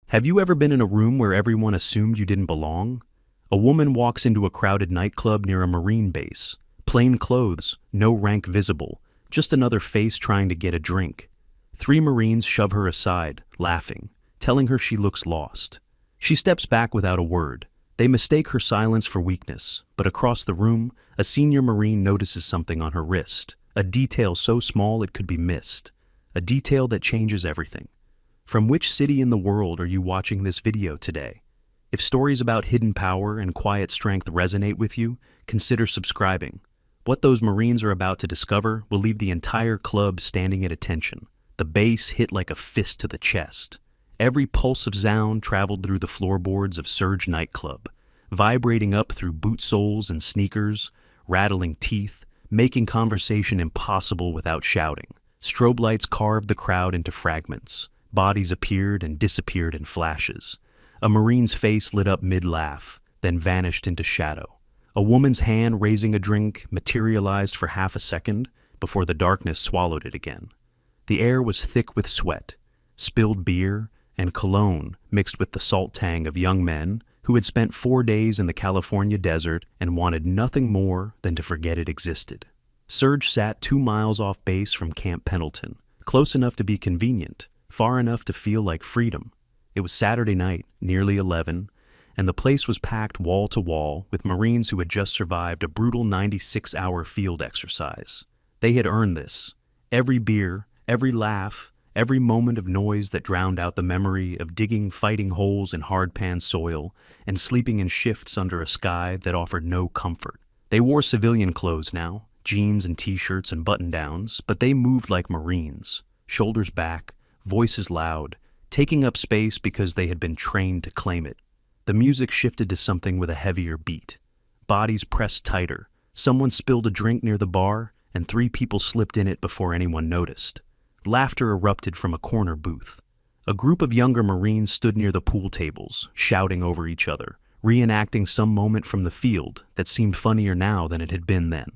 Have you ever been in a room where everyone assumed you didn't belong? A woman walks into a crowded nightclub near a Marine base. Plain clothes, no rank visible, just another face trying to get a drink. 3 Marines shove her aside, laughing, telling her she looks lost. She steps back without a word. They mistake her silence for weakness, but across the room, a senior Marine notices something on her wrist, a detail so small it could be missed, a detail that changes everything. From which city in the world are you watching this video today? If stories about hidden power and quiet strength resonate with you, consider subscribing. What those Marines are about to discover will leave the entire club standing at attention. The bass hit like a fist to the chest. Every pulse of sound traveled through the floorboards of Surge nightclub, vibrating up through boot soles and sneakers, rattling teeth, making conversation impossible without shouting. Strobe lights carved the crowd into fragments. Bodies appeared and disappeared in flashes. A Marine's face lit up mid-laugh, then vanished into shadow. A woman's hand raising a drink materialized for half a second before the darkness swallowed it again. The air was thick with sweat, spilled beer, and cologne mixed with the salt tang of young men who had spent 4 days in the California desert and wanted nothing more than to forget it existed. Surge sat 2 miles off base from Camp Pendleton, close enough to be convenient, far enough to feel like freedom. It was Saturday night, nearly 11, and the place was packed wall to wall with Marines who had just survived a brutal 96-hour field exercise. They had earned this. Every beer, every laugh, every moment of noise that drowned out the memory of digging fighting holes in hard-pan soil and sleeping in shifts under a sky that offered no comfort. They wore civilian clothes now, jeans and t-shirts and button-downs, but they moved like Marines, shoulders back, voices loud, taking up space because they had been trained to claim it. The music shifted to something with a heavier beat. Bodies pressed tighter. Someone spilled a drink near the bar, and 3 people slipped in it before anyone noticed. Laughter erupted from a corner booth. A group of younger Marines stood near the pool tables, shouting over each other, reenacting some moment from the field that seemed funnier now than it had been then.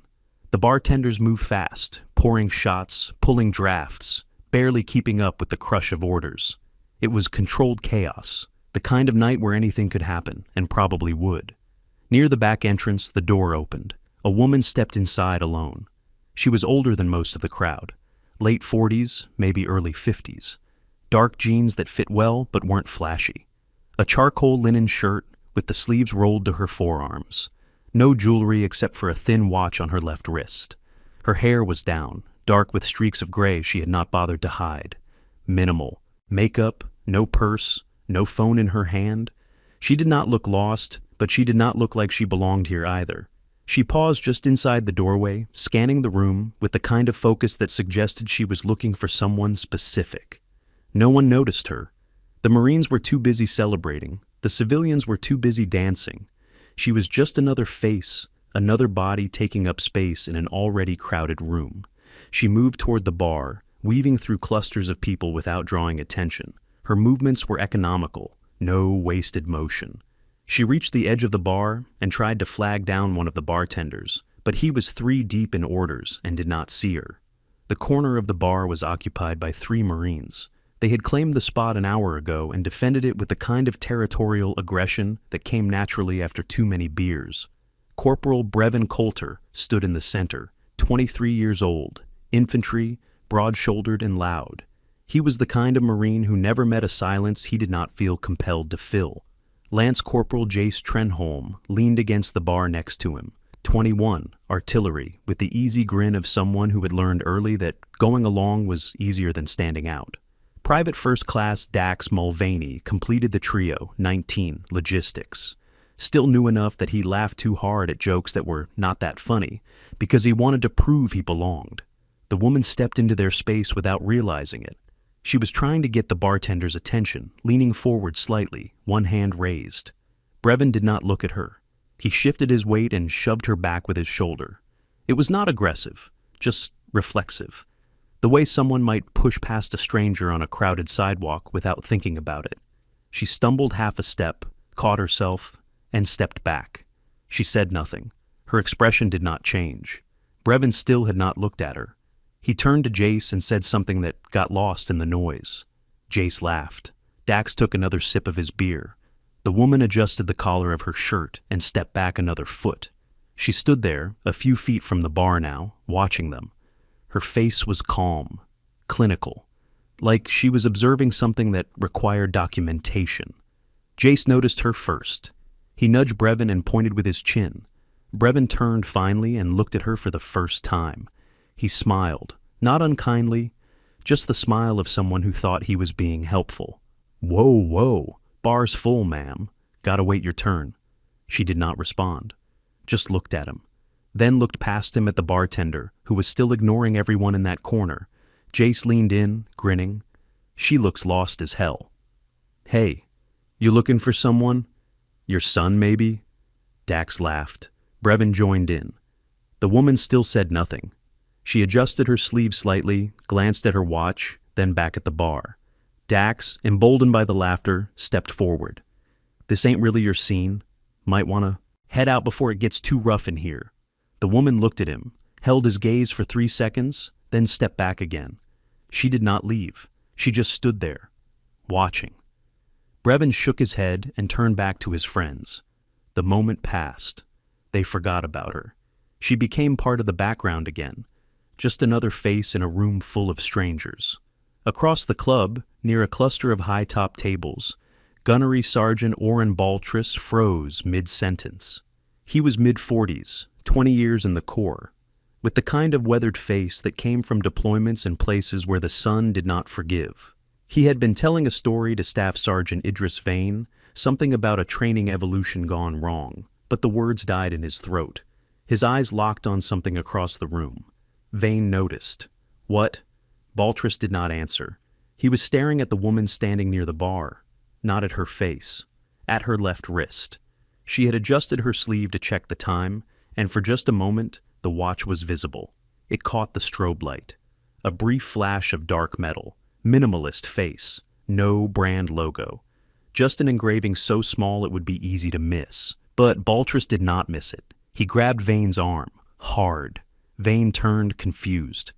The bartenders moved fast, pouring shots, pulling drafts, barely keeping up with the crush of orders. It was controlled chaos, the kind of night where anything could happen, and probably would. Near the back entrance, the door opened. A woman stepped inside alone. She was older than most of the crowd, late 40s, maybe early 50s. Dark jeans that fit well but weren't flashy. A charcoal linen shirt with the sleeves rolled to her forearms. No jewelry except for a thin watch on her left wrist. Her hair was down, dark with streaks of gray she had not bothered to hide. Minimal. Makeup, no purse, no phone in her hand. She did not look lost, but she did not look like she belonged here either. She paused just inside the doorway, scanning the room with the kind of focus that suggested she was looking for someone specific. No one noticed her. The Marines were too busy celebrating. The civilians were too busy dancing. She was just another face, another body taking up space in an already crowded room. She moved toward the bar, weaving through clusters of people without drawing attention. Her movements were economical, no wasted motion. She reached the edge of the bar and tried to flag down one of the bartenders, but he was 3 deep in orders and did not see her. The corner of the bar was occupied by 3 Marines. They had claimed the spot an hour ago and defended it with the kind of territorial aggression that came naturally after too many beers. Corporal Brevin Coulter stood in the center, 23 years old, infantry, broad-shouldered and loud. He was the kind of Marine who never met a silence he did not feel compelled to fill. Lance Corporal Jace Trenholm leaned against the bar next to him, 21, artillery, with the easy grin of someone who had learned early that going along was easier than standing out. Private First Class Dax Mulvaney completed the trio, 19, logistics. Still new enough that he laughed too hard at jokes that were not that funny, because he wanted to prove he belonged. The woman stepped into their space without realizing it. She was trying to get the bartender's attention, leaning forward slightly, one hand raised. Brevin did not look at her. He shifted his weight and shoved her back with his shoulder. It was not aggressive, just reflexive. The way someone might push past a stranger on a crowded sidewalk without thinking about it. She stumbled half a step, caught herself, and stepped back. She said nothing. Her expression did not change. Brevin still had not looked at her. He turned to Jace and said something that got lost in the noise. Jace laughed. Dax took another sip of his beer. The woman adjusted the collar of her shirt and stepped back another foot. She stood there, a few feet from the bar now, watching them. Her face was calm, clinical, like she was observing something that required documentation. Jace noticed her first. He nudged Brevin and pointed with his chin. Brevin turned finally and looked at her for the first time. He smiled, not unkindly, just the smile of someone who thought he was being helpful. "Whoa, whoa, bar's full, ma'am. Gotta wait your turn." She did not respond, just looked at him, then looked past him at the bartender, who was still ignoring everyone in that corner. Jace leaned in, grinning. "She looks lost as hell." "Hey, you looking for someone? Your son, maybe?" Dax laughed. Brevin joined in. The woman still said nothing. She adjusted her sleeve slightly, glanced at her watch, then back at the bar. Dax, emboldened by the laughter, stepped forward. "This ain't really your scene. Might wanna head out before it gets too rough in here." The woman looked at him, held his gaze for 3 seconds, then stepped back again. She did not leave. She just stood there, watching. Brevin shook his head and turned back to his friends. The moment passed. They forgot about her. She became part of the background again, just another face in a room full of strangers. Across the club, near a cluster of high-top tables, Gunnery Sergeant Orrin Baltris froze mid-sentence. He was mid-40s, 20 years in the Corps, with the kind of weathered face that came from deployments in places where the sun did not forgive. He had been telling a story to Staff Sergeant Idris Vane, something about a training evolution gone wrong, but the words died in his throat. His eyes locked on something across the room. Vane noticed. "What?" Baltris did not answer. He was staring at the woman standing near the bar, not at her face, at her left wrist. She had adjusted her sleeve to check the time, and for just a moment, the watch was visible. It caught the strobe light. A brief flash of dark metal, minimalist face, no brand logo. Just an engraving so small it would be easy to miss. But Baltris did not miss it. He grabbed Vane's arm, hard. Vane turned, confused.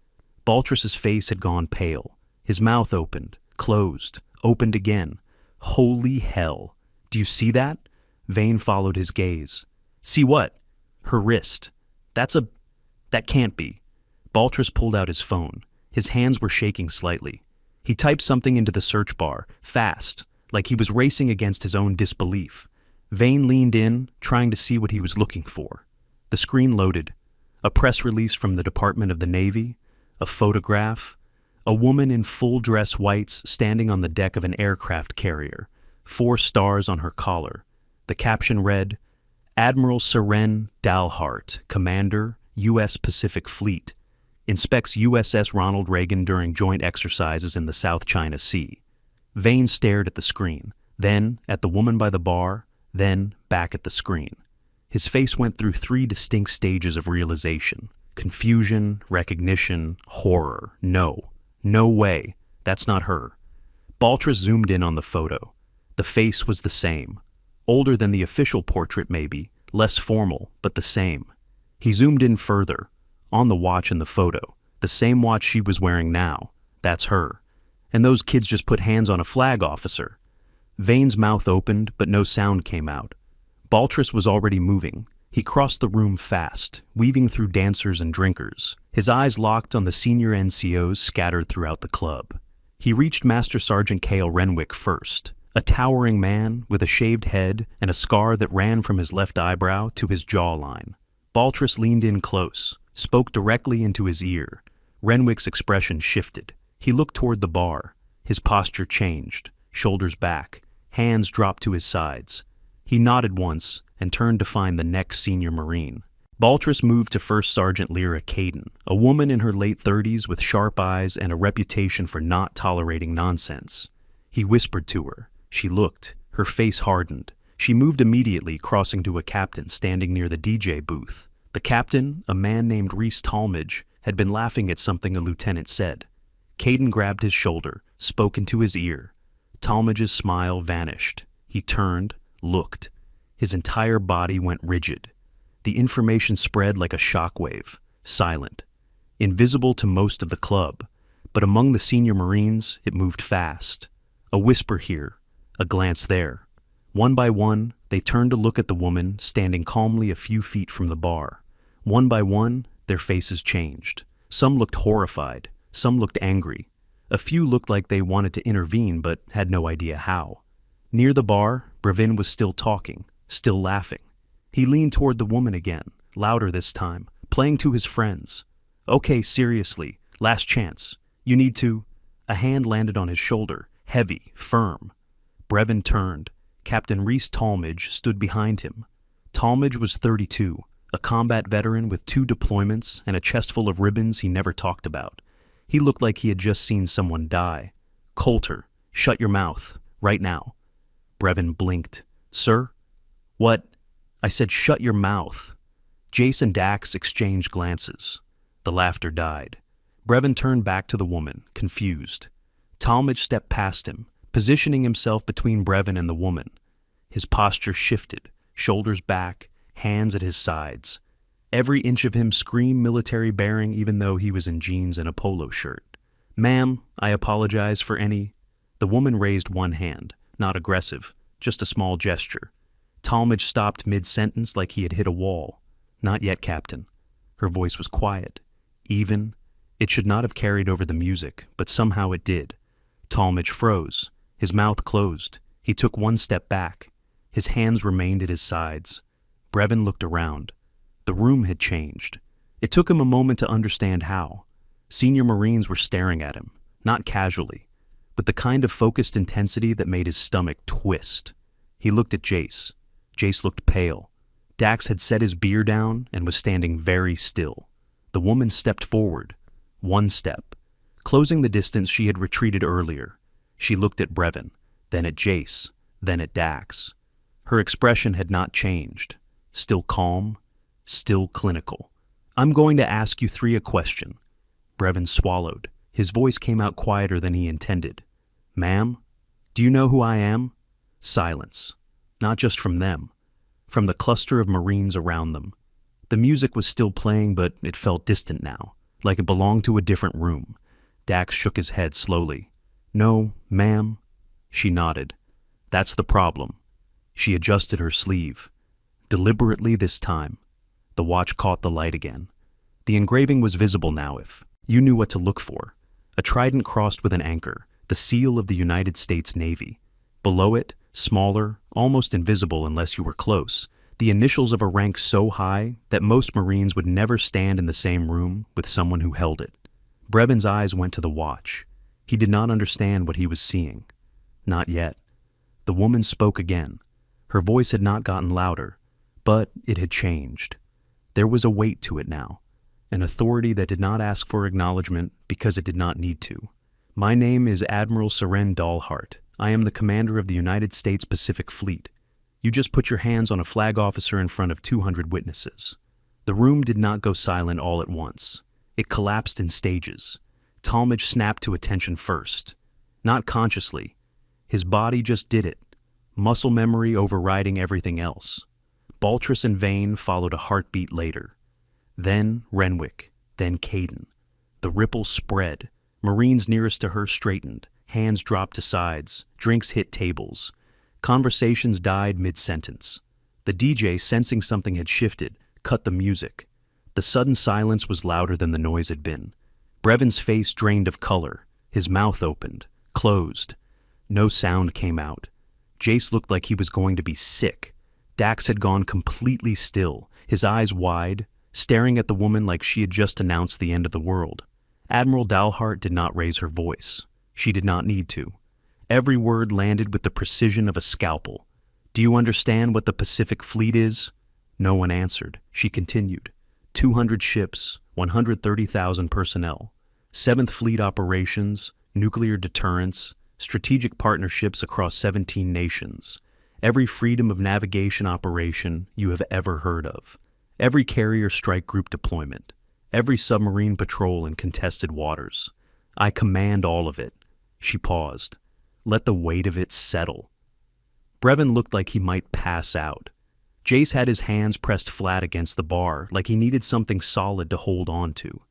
Baltris's face had gone pale. His mouth opened, closed, opened again. Holy hell. "Do you see that?" Vane followed his gaze. "See what?" "Her wrist. That can't be." Baltris pulled out his phone. His hands were shaking slightly. He typed something into the search bar, fast, like he was racing against his own disbelief. Vane leaned in, trying to see what he was looking for. The screen loaded. A press release from the Department of the Navy, a photograph, a woman in full dress whites standing on the deck of an aircraft carrier, 4 stars on her collar. The caption read, "Admiral Seren Dalhart, Commander, U.S. Pacific Fleet, inspects USS Ronald Reagan during joint exercises in the South China Sea." Vane stared at the screen, then at the woman by the bar, then back at the screen. His face went through 3 distinct stages of realization. Confusion, recognition, horror. No way, that's not her. Baltris zoomed in on the photo. The face was the same. Older than the official portrait maybe, less formal, but the same. He zoomed in further, on the watch in the photo, the same watch she was wearing now. That's her. And those kids just put hands on a flag officer. Vane's mouth opened, but no sound came out. Baltris was already moving. He crossed the room fast, weaving through dancers and drinkers, his eyes locked on the senior NCOs scattered throughout the club. He reached Master Sergeant Cale Renwick first, a towering man with a shaved head and a scar that ran from his left eyebrow to his jawline. Baltris leaned in close, spoke directly into his ear. Renwick's expression shifted. He looked toward the bar. His posture changed, shoulders back, hands dropped to his sides. He nodded once and turned to find the next senior Marine. Baltris moved to First Sergeant Lyra Caden, a woman in her late 30s with sharp eyes and a reputation for not tolerating nonsense. He whispered to her. She looked. Her face hardened. She moved immediately, crossing to a captain standing near the DJ booth. The captain, a man named Reese Talmadge, had been laughing at something a lieutenant said. Caden grabbed his shoulder, spoke into his ear. Talmadge's smile vanished. He turned, looked. His entire body went rigid. The information spread like a shockwave, silent, invisible to most of the club, but among the senior Marines it moved fast. A whisper here, a glance there. One by one, they turned to look at the woman standing calmly a few feet from the bar. One by one, their faces changed. Some looked horrified, some looked angry. A few looked like they wanted to intervene but had no idea how. Near the bar, Brevin was still talking, still laughing. He leaned toward the woman again, louder this time, playing to his friends. "Okay, seriously, last chance. You need to—" A hand landed on his shoulder, heavy, firm. Brevin turned. Captain Reese Talmadge stood behind him. Talmadge was 32, a combat veteran with 2 deployments and a chest full of ribbons he never talked about. He looked like he had just seen someone die. "Coulter, shut your mouth, right now." Brevin blinked. "Sir?" "What?" "I said shut your mouth." Jace and Dax exchanged glances. The laughter died. Brevin turned back to the woman, confused. Talmadge stepped past him, positioning himself between Brevin and the woman. His posture shifted, shoulders back, hands at his sides. Every inch of him screamed military bearing even though he was in jeans and a polo shirt. "Ma'am, I apologize for any—" The woman raised one hand, not aggressive, just a small gesture. Talmadge stopped mid-sentence like he had hit a wall. "Not yet, Captain." Her voice was quiet, even. It should not have carried over the music, but somehow it did. Talmadge froze. His mouth closed. He took one step back. His hands remained at his sides. Brevin looked around. The room had changed. It took him a moment to understand how. Senior Marines were staring at him, not casually, with the kind of focused intensity that made his stomach twist. He looked at Jace. Jace looked pale. Dax had set his beer down and was standing very still. The woman stepped forward. One step. Closing the distance she had retreated earlier. She looked at Brevin, then at Jace, then at Dax. Her expression had not changed. Still calm, still clinical. "I'm going to ask you 3 a question." Brevin swallowed. His voice came out quieter than he intended. "Ma'am, do you know who I am?" Silence. Not just from them. From the cluster of Marines around them. The music was still playing, but it felt distant now, like it belonged to a different room. Dax shook his head slowly. "No, ma'am." She nodded. "That's the problem." She adjusted her sleeve. Deliberately this time. The watch caught the light again. The engraving was visible now if you knew what to look for. A trident crossed with an anchor, the seal of the United States Navy. Below it, smaller, almost invisible unless you were close, the initials of a rank so high that most Marines would never stand in the same room with someone who held it. Brevin's eyes went to the watch. He did not understand what he was seeing. Not yet. The woman spoke again. Her voice had not gotten louder, but it had changed. There was a weight to it now, an authority that did not ask for acknowledgement because it did not need to. "My name is Admiral Seren Dahlhart. I am the commander of the United States Pacific Fleet. You just put your hands on a flag officer in front of 200 witnesses." The room did not go silent all at once. It collapsed in stages. Talmadge snapped to attention first. Not consciously. His body just did it. Muscle memory overriding everything else. Baltrus and Vane followed a heartbeat later. Then Renwick, then Caden. The ripple spread. Marines nearest to her straightened. Hands dropped to sides. Drinks hit tables. Conversations died mid-sentence. The DJ, sensing something had shifted, cut the music. The sudden silence was louder than the noise had been. Brevin's face drained of color. His mouth opened, closed. No sound came out. Jace looked like he was going to be sick. Dax had gone completely still, his eyes wide, staring at the woman like she had just announced the end of the world. Admiral Dahlhart did not raise her voice. She did not need to. Every word landed with the precision of a scalpel. "Do you understand what the Pacific Fleet is?" No one answered. She continued. 200 ships, 130,000 personnel, 7th Fleet operations, nuclear deterrence, strategic partnerships across 17 nations, every freedom of navigation operation you have ever heard of, every carrier strike group deployment, every submarine patrol in contested waters. I command all of it. She paused. Let the weight of it settle. Brevin looked like he might pass out. Jace had his hands pressed flat against the bar, like he needed something solid to hold on to.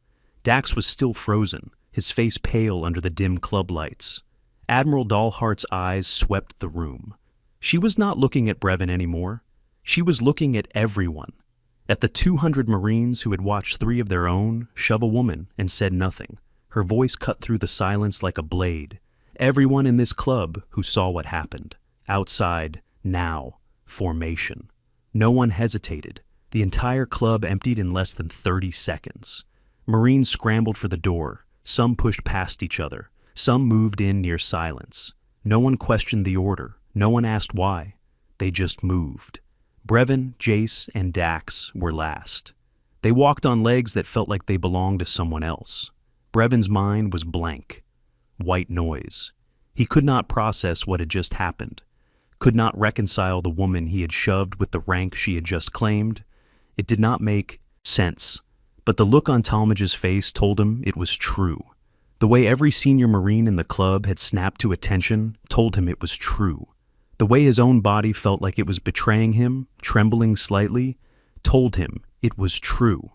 Dax was still frozen, his face pale under the dim club lights. Admiral Dalhart's eyes swept the room. She was not looking at Brevin anymore. She was looking at everyone. At the 200 Marines who had watched 3 of their own shove a woman and said nothing. Her voice cut through the silence like a blade. Everyone in this club who saw what happened. Outside, now, formation. No one hesitated. The entire club emptied in less than 30 seconds. Marines scrambled for the door. Some pushed past each other. Some moved in near silence. No one questioned the order. No one asked why. They just moved. Brevin, Jace, and Dax were last. They walked on legs that felt like they belonged to someone else. Brevin's mind was blank. White noise. He could not process what had just happened. Could not reconcile the woman he had shoved with the rank she had just claimed. It did not make sense. But the look on Talmadge's face told him it was true. The way every senior Marine in the club had snapped to attention told him it was true. The way his own body felt like it was betraying him, trembling slightly, told him it was true.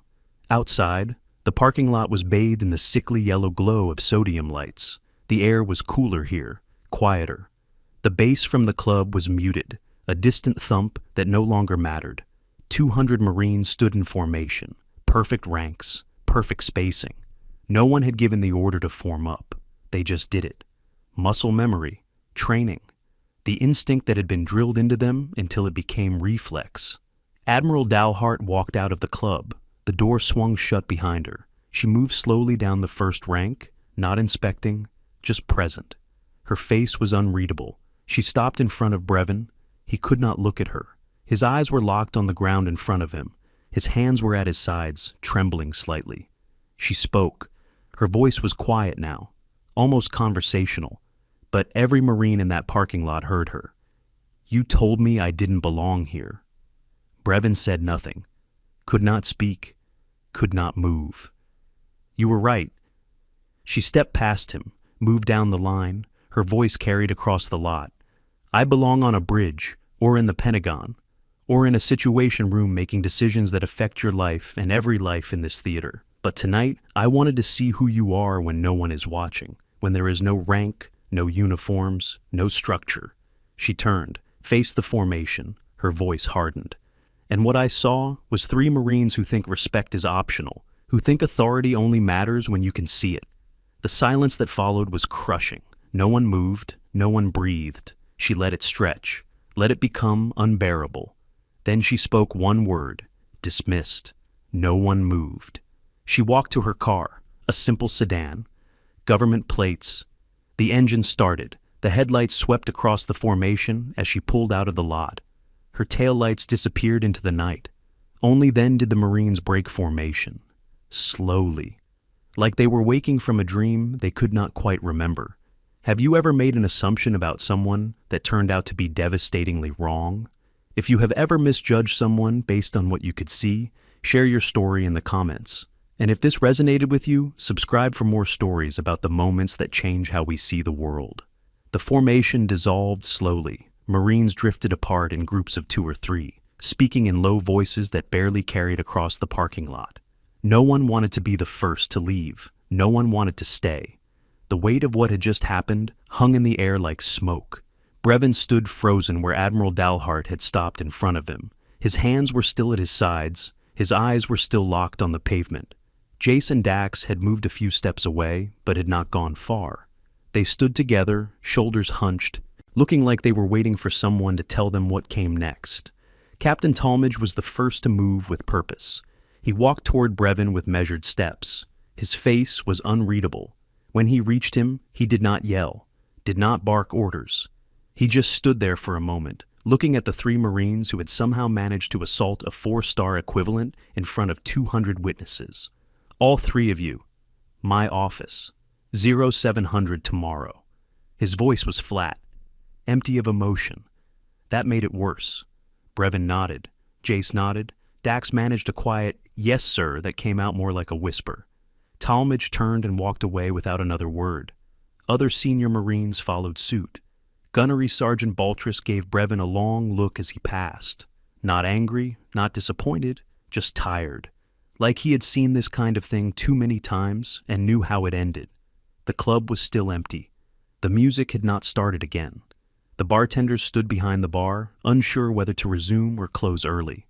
Outside, the parking lot was bathed in the sickly yellow glow of sodium lights. The air was cooler here, quieter. The bass from the club was muted, a distant thump that no longer mattered. 200 Marines stood in formation, perfect ranks, perfect spacing. No one had given the order to form up. They just did it. Muscle memory, training. The instinct that had been drilled into them until it became reflex. Admiral Dalhart walked out of the club. The door swung shut behind her. She moved slowly down the first rank, not inspecting, just present. Her face was unreadable. She stopped in front of Brevin. He could not look at her. His eyes were locked on the ground in front of him. His hands were at his sides, trembling slightly. She spoke. Her voice was quiet now, almost conversational. But every Marine in that parking lot heard her. "You told me I didn't belong here." Brevin said nothing. Could not speak. Could not move. "You were right." She stepped past him, moved down the line, her voice carried across the lot. "I belong on a bridge, or in the Pentagon, or in a situation room making decisions that affect your life and every life in this theater. But tonight, I wanted to see who you are when no one is watching, when there is no rank, no uniforms, no structure." She turned, faced the formation, her voice hardened. "And what I saw was 3 Marines who think respect is optional, who think authority only matters when you can see it." The silence that followed was crushing. No one moved, no one breathed. She let it stretch, let it become unbearable. Then she spoke one word, dismissed. No one moved. She walked to her car, a simple sedan. Government plates. The engine started. The headlights swept across the formation as she pulled out of the lot. Her taillights disappeared into the night. Only then did the Marines break formation. Slowly. Like they were waking from a dream they could not quite remember. Have you ever made an assumption about someone that turned out to be devastatingly wrong? If you have ever misjudged someone based on what you could see, share your story in the comments. And if this resonated with you, subscribe for more stories about the moments that change how we see the world. The formation dissolved slowly. Marines drifted apart in groups of 2 or 3, speaking in low voices that barely carried across the parking lot. No one wanted to be the first to leave. No one wanted to stay. The weight of what had just happened hung in the air like smoke. Brevin stood frozen where Admiral Dalhart had stopped in front of him. His hands were still at his sides. His eyes were still locked on the pavement. Jace and Dax had moved a few steps away, but had not gone far. They stood together, shoulders hunched, looking like they were waiting for someone to tell them what came next. Captain Talmadge was the first to move with purpose. He walked toward Brevin with measured steps. His face was unreadable. When he reached him, he did not yell, did not bark orders. He just stood there for a moment, looking at the 3 Marines who had somehow managed to assault a 4-star equivalent in front of 200 witnesses. "All 3 of you. My office. 0700 tomorrow." His voice was flat, empty of emotion. That made it worse. Brevin nodded. Jace nodded. Dax managed a quiet, "Yes, sir," that came out more like a whisper. Talmadge turned and walked away without another word. Other senior Marines followed suit. Gunnery Sergeant Baltrus gave Brevin a long look as he passed. Not angry, not disappointed, just tired. Like he had seen this kind of thing too many times and knew how it ended. The club was still empty. The music had not started again. The bartenders stood behind the bar, unsure whether to resume or close early.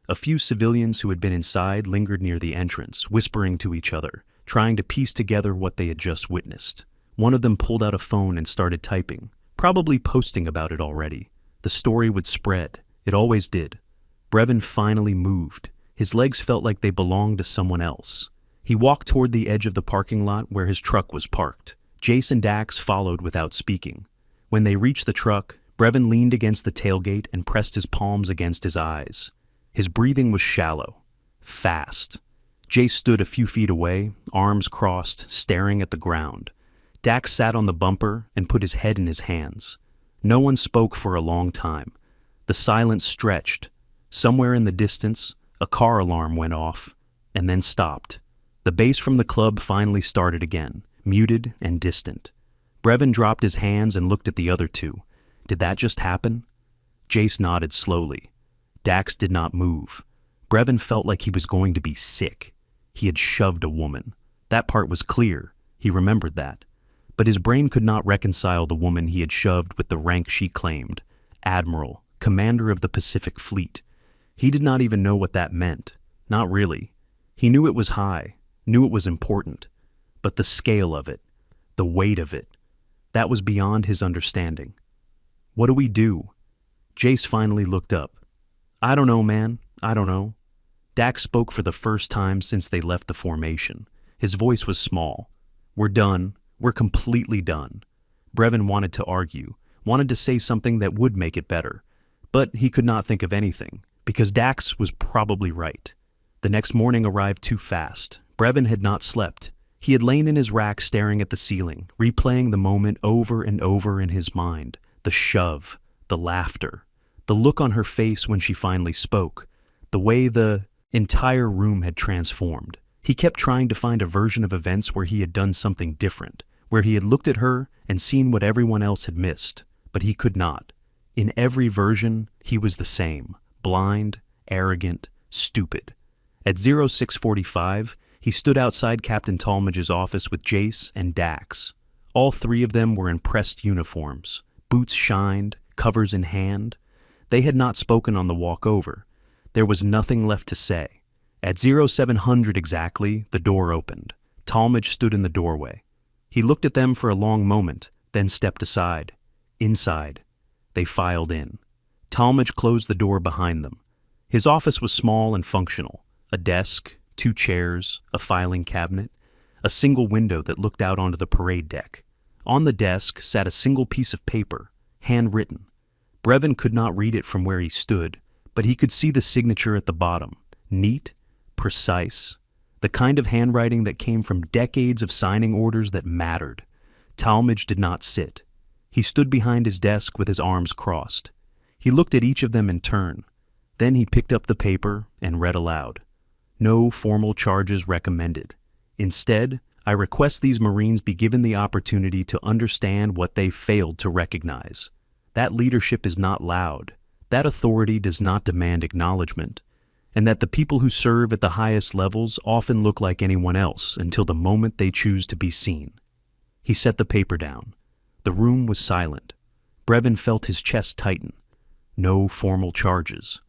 A few civilians who had been inside lingered near the entrance, whispering to each other, trying to piece together what they had just witnessed. One of them pulled out a phone and started typing, probably posting about it already. The story would spread. It always did. Brevin finally moved. His legs felt like they belonged to someone else. He walked toward the edge of the parking lot where his truck was parked. Jace and Dax followed without speaking. When they reached the truck, Brevin leaned against the tailgate and pressed his palms against his eyes. His breathing was shallow, fast. Jace stood a few feet away, arms crossed, staring at the ground. Dax sat on the bumper and put his head in his hands. No one spoke for a long time. The silence stretched. Somewhere in the distance, a car alarm went off, and then stopped. The bass from the club finally started again, muted and distant. Brevin dropped his hands and looked at the other two. Did that just happen? Jace nodded slowly. Dax did not move. Brevin felt like he was going to be sick. He had shoved a woman. That part was clear. He remembered that. But his brain could not reconcile the woman he had shoved with the rank she claimed. Admiral, commander of the Pacific Fleet. He did not even know what that meant. Not really. He knew it was high, knew it was important. But the scale of it, the weight of it, that was beyond his understanding. What do we do? Jace finally looked up. I don't know, man. I don't know. Dax spoke for the first time since they left the formation. His voice was small. We're done. We're completely done. Brevin wanted to argue, wanted to say something that would make it better. But he could not think of anything, because Dax was probably right. The next morning arrived too fast. Brevin had not slept. He had lain in his rack staring at the ceiling, replaying the moment over and over in his mind. The shove, the laughter, the look on her face when she finally spoke, the way the entire room had transformed. He kept trying to find a version of events where he had done something different, where he had looked at her and seen what everyone else had missed, but he could not. In every version, he was the same, blind, arrogant, stupid. At 0645, he stood outside Captain Talmadge's office with Jace and Dax. All three of them were in pressed uniforms. Boots shined, covers in hand. They had not spoken on the walk over. There was nothing left to say. At 0700 exactly, the door opened. Talmadge stood in the doorway. He looked at them for a long moment, then stepped aside. Inside. They filed in. Talmadge closed the door behind them. His office was small and functional. A desk, 2 chairs, a filing cabinet, a single window that looked out onto the parade deck. On the desk sat a single piece of paper, handwritten. Brevin could not read it from where he stood, but he could see the signature at the bottom. Neat, precise, the kind of handwriting that came from decades of signing orders that mattered. Talmadge did not sit. He stood behind his desk with his arms crossed. He looked at each of them in turn. Then he picked up the paper and read aloud. No formal charges recommended. Instead, I request these Marines be given the opportunity to understand what they failed to recognize. That leadership is not loud. That authority does not demand acknowledgement. And that the people who serve at the highest levels often look like anyone else until the moment they choose to be seen. He set the paper down. The room was silent. Brevin felt his chest tighten. No formal charges.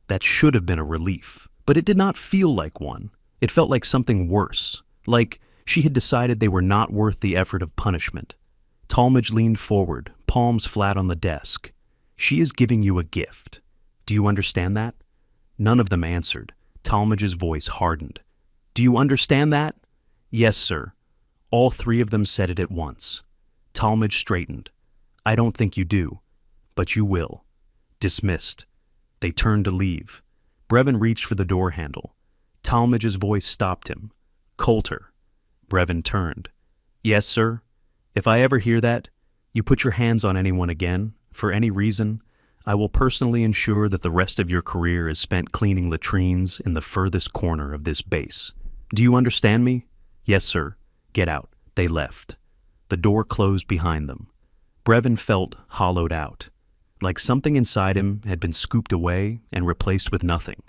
That should have been a relief, but it did not feel like one. It felt like something worse, like she had decided they were not worth the effort of punishment. Talmadge leaned forward, palms flat on the desk. She is giving you a gift. Do you understand that? None of them answered. Talmadge's voice hardened. Do you understand that? Yes, sir. All three of them said it at once. Talmadge straightened. I don't think you do, but you will. Dismissed. They turned to leave. Brevin reached for the door handle. Talmadge's voice stopped him. Coulter. Brevin turned. Yes, sir. If I ever hear that, you put your hands on anyone again, for any reason, I will personally ensure that the rest of your career is spent cleaning latrines in the furthest corner of this base. Do you understand me? Yes, sir. Get out. They left. The door closed behind them. Brevin felt hollowed out, like something inside him had been scooped away and replaced with nothing.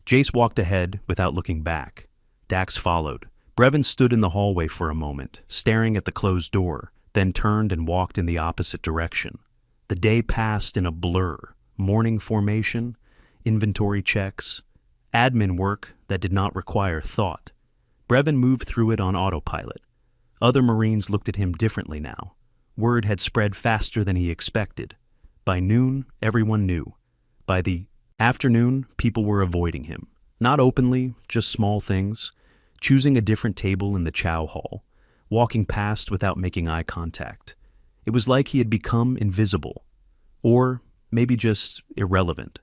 Jace walked ahead without looking back. Dax followed. Brevin stood in the hallway for a moment, staring at the closed door, then turned and walked in the opposite direction. The day passed in a blur. Morning formation, inventory checks, admin work that did not require thought. Brevin moved through it on autopilot. Other Marines looked at him differently now. Word had spread faster than he expected. By noon, everyone knew. By the afternoon, people were avoiding him. Not openly, just small things. Choosing a different table in the chow hall. Walking past without making eye contact. It was like he had become invisible. Or maybe just irrelevant.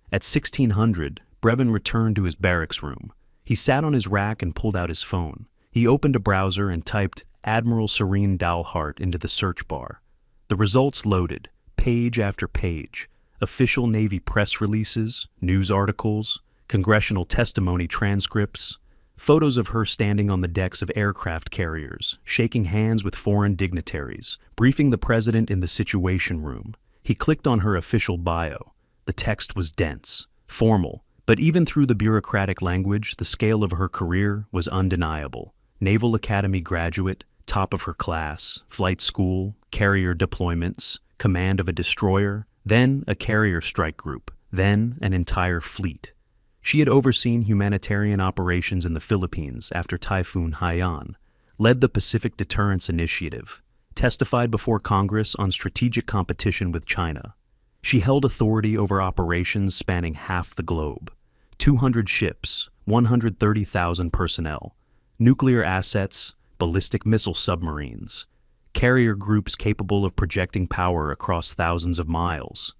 At 1600, Brevin returned to his barracks room. He sat on his rack and pulled out his phone. He opened a browser and typed Admiral Serene Dalhart into the search bar. The results loaded, page after page. Official Navy press releases, news articles, congressional testimony transcripts, photos of her standing on the decks of aircraft carriers, shaking hands with foreign dignitaries, briefing the president in the Situation Room. He clicked on her official bio. The text was dense, formal, but even through the bureaucratic language, the scale of her career was undeniable. Naval Academy graduate, top of her class, flight school, carrier deployments, command of a destroyer, then a carrier strike group, then an entire fleet. She had overseen humanitarian operations in the Philippines after Typhoon Haiyan, led the Pacific Deterrence Initiative, testified before Congress on strategic competition with China. She held authority over operations spanning half the globe. 200 ships, 130,000 personnel, nuclear assets, ballistic missile submarines, carrier groups capable of projecting power across thousands of miles.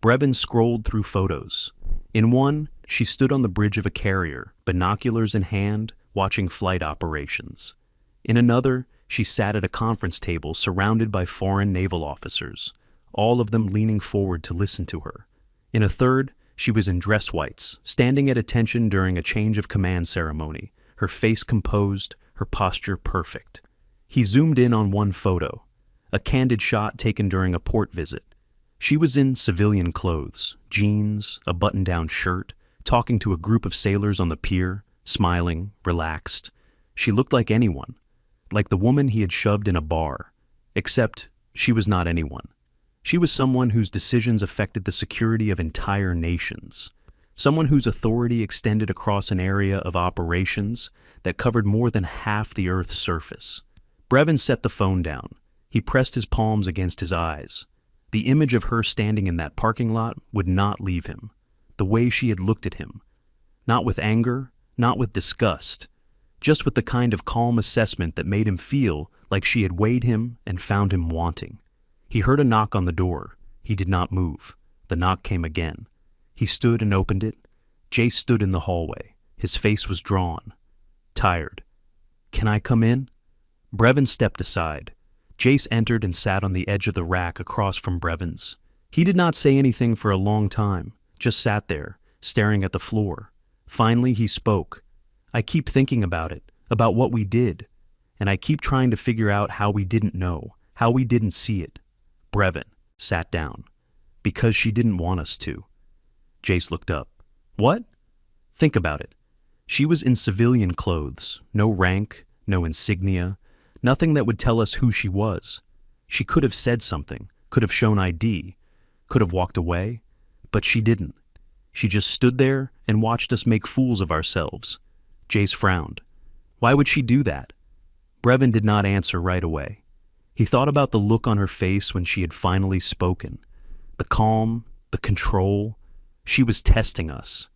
Brevin scrolled through photos. In one, she stood on the bridge of a carrier, binoculars in hand, watching flight operations. In another, she sat at a conference table surrounded by foreign naval officers, all of them leaning forward to listen to her. In a third, she was in dress whites, standing at attention during a change of command ceremony, her face composed, her posture perfect. He zoomed in on one photo, a candid shot taken during a port visit. She was in civilian clothes, jeans, a button-down shirt, talking to a group of sailors on the pier, smiling, relaxed. She looked like anyone, like the woman he had shoved in a bar, except she was not anyone. She was someone whose decisions affected the security of entire nations, someone whose authority extended across an area of operations that covered more than half the Earth's surface. Brevin set the phone down. He pressed his palms against his eyes. The image of her standing in that parking lot would not leave him. The way she had looked at him. Not with anger, not with disgust, just with the kind of calm assessment that made him feel like she had weighed him and found him wanting. He heard a knock on the door. He did not move. The knock came again. He stood and opened it. Jace stood in the hallway. His face was drawn, tired. "Can I come in?" Brevin stepped aside. Jace entered and sat on the edge of the rack across from Brevin's. He did not say anything for a long time, just sat there, staring at the floor. Finally, he spoke. "I keep thinking about it, about what we did, and I keep trying to figure out how we didn't know, how we didn't see it." Brevin sat down. "Because she didn't want us to." Jace looked up. "What?" "Think about it. She was in civilian clothes, no rank, no insignia, nothing that would tell us who she was. She could have said something, could have shown ID, could have walked away, but she didn't. She just stood there and watched us make fools of ourselves." Jace frowned. "Why would she do that?" Brevin did not answer right away. He thought about the look on her face when she had finally spoken. The calm, the control. She was testing us.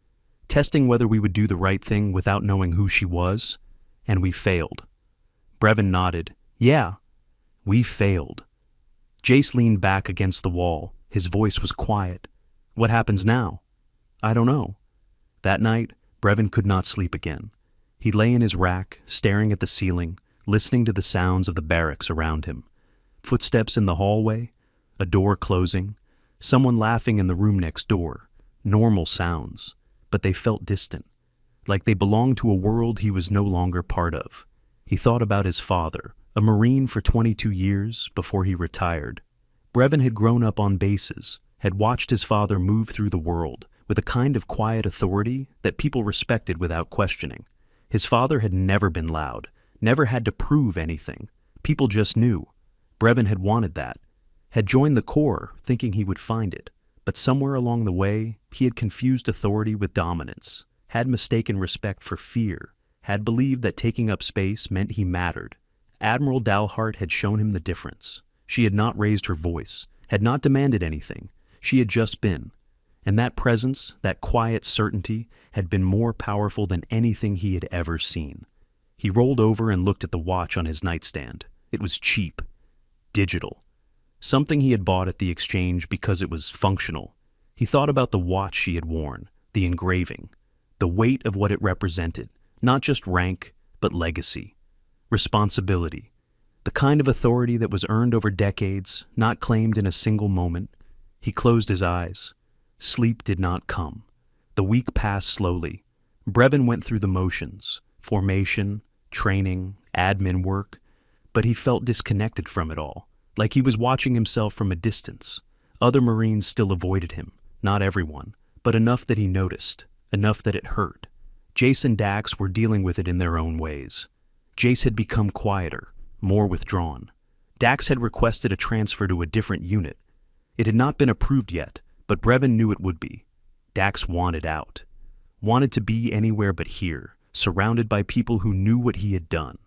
Testing whether we would do the right thing without knowing who she was, and we failed. Brevin nodded. "Yeah, we failed." Jace leaned back against the wall. His voice was quiet. "What happens now?" "I don't know." That night, Brevin could not sleep again. He lay in his rack, staring at the ceiling, listening to the sounds of the barracks around him. Footsteps in the hallway, a door closing, someone laughing in the room next door. Normal sounds, but they felt distant, like they belonged to a world he was no longer part of. He thought about his father, a Marine for 22 years before he retired. Brevin had grown up on bases, had watched his father move through the world with a kind of quiet authority that people respected without questioning. His father had never been loud, never had to prove anything. People just knew. Brevin had wanted that, had joined the Corps thinking he would find it, but somewhere along the way, he had confused authority with dominance, had mistaken respect for fear, had believed that taking up space meant he mattered. Admiral Dalhart had shown him the difference. She had not raised her voice, had not demanded anything. She had just been. And that presence, that quiet certainty, had been more powerful than anything he had ever seen. He rolled over and looked at the watch on his nightstand. It was cheap. Digital. Something he had bought at the exchange because it was functional. He thought about the watch she had worn, the engraving, the weight of what it represented, not just rank, but legacy, responsibility, the kind of authority that was earned over decades, not claimed in a single moment. He closed his eyes. Sleep did not come. The week passed slowly. Brevin went through the motions, formation, training, admin work, but he felt disconnected from it all, like he was watching himself from a distance. Other Marines still avoided him, not everyone, but enough that he noticed, enough that it hurt. Jace and Dax were dealing with it in their own ways. Jace had become quieter, more withdrawn. Dax had requested a transfer to a different unit. It had not been approved yet, but Brevin knew it would be. Dax wanted out. Wanted to be anywhere but here, surrounded by people who knew what he had done.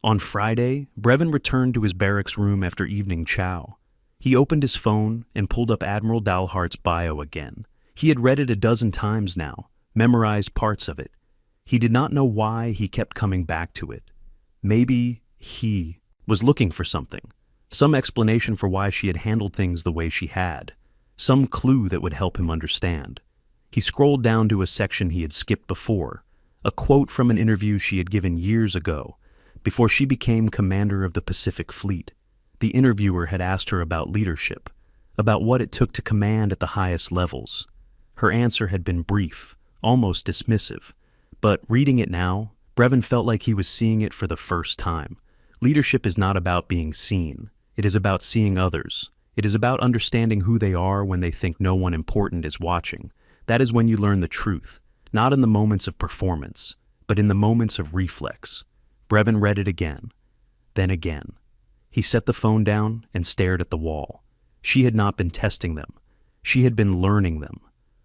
On Friday, Brevin returned to his barracks room after evening chow. He opened his phone and pulled up Admiral Dalhart's bio again. He had read it a dozen times now, memorized parts of it. He did not know why he kept coming back to it. Maybe he was looking for something, some explanation for why she had handled things the way she had, some clue that would help him understand. He scrolled down to a section he had skipped before, a quote from an interview she had given years ago, before she became commander of the Pacific Fleet. The interviewer had asked her about leadership, about what it took to command at the highest levels. Her answer had been brief, almost dismissive, but reading it now, Brevin felt like he was seeing it for the first time. Leadership is not about being seen. It is about seeing others. It is about understanding who they are when they think no one important is watching. That is when you learn the truth, not in the moments of performance, but in the moments of reflex. Brevin read it again, then again. He set the phone down and stared at the wall. She had not been testing them. She had been learning them,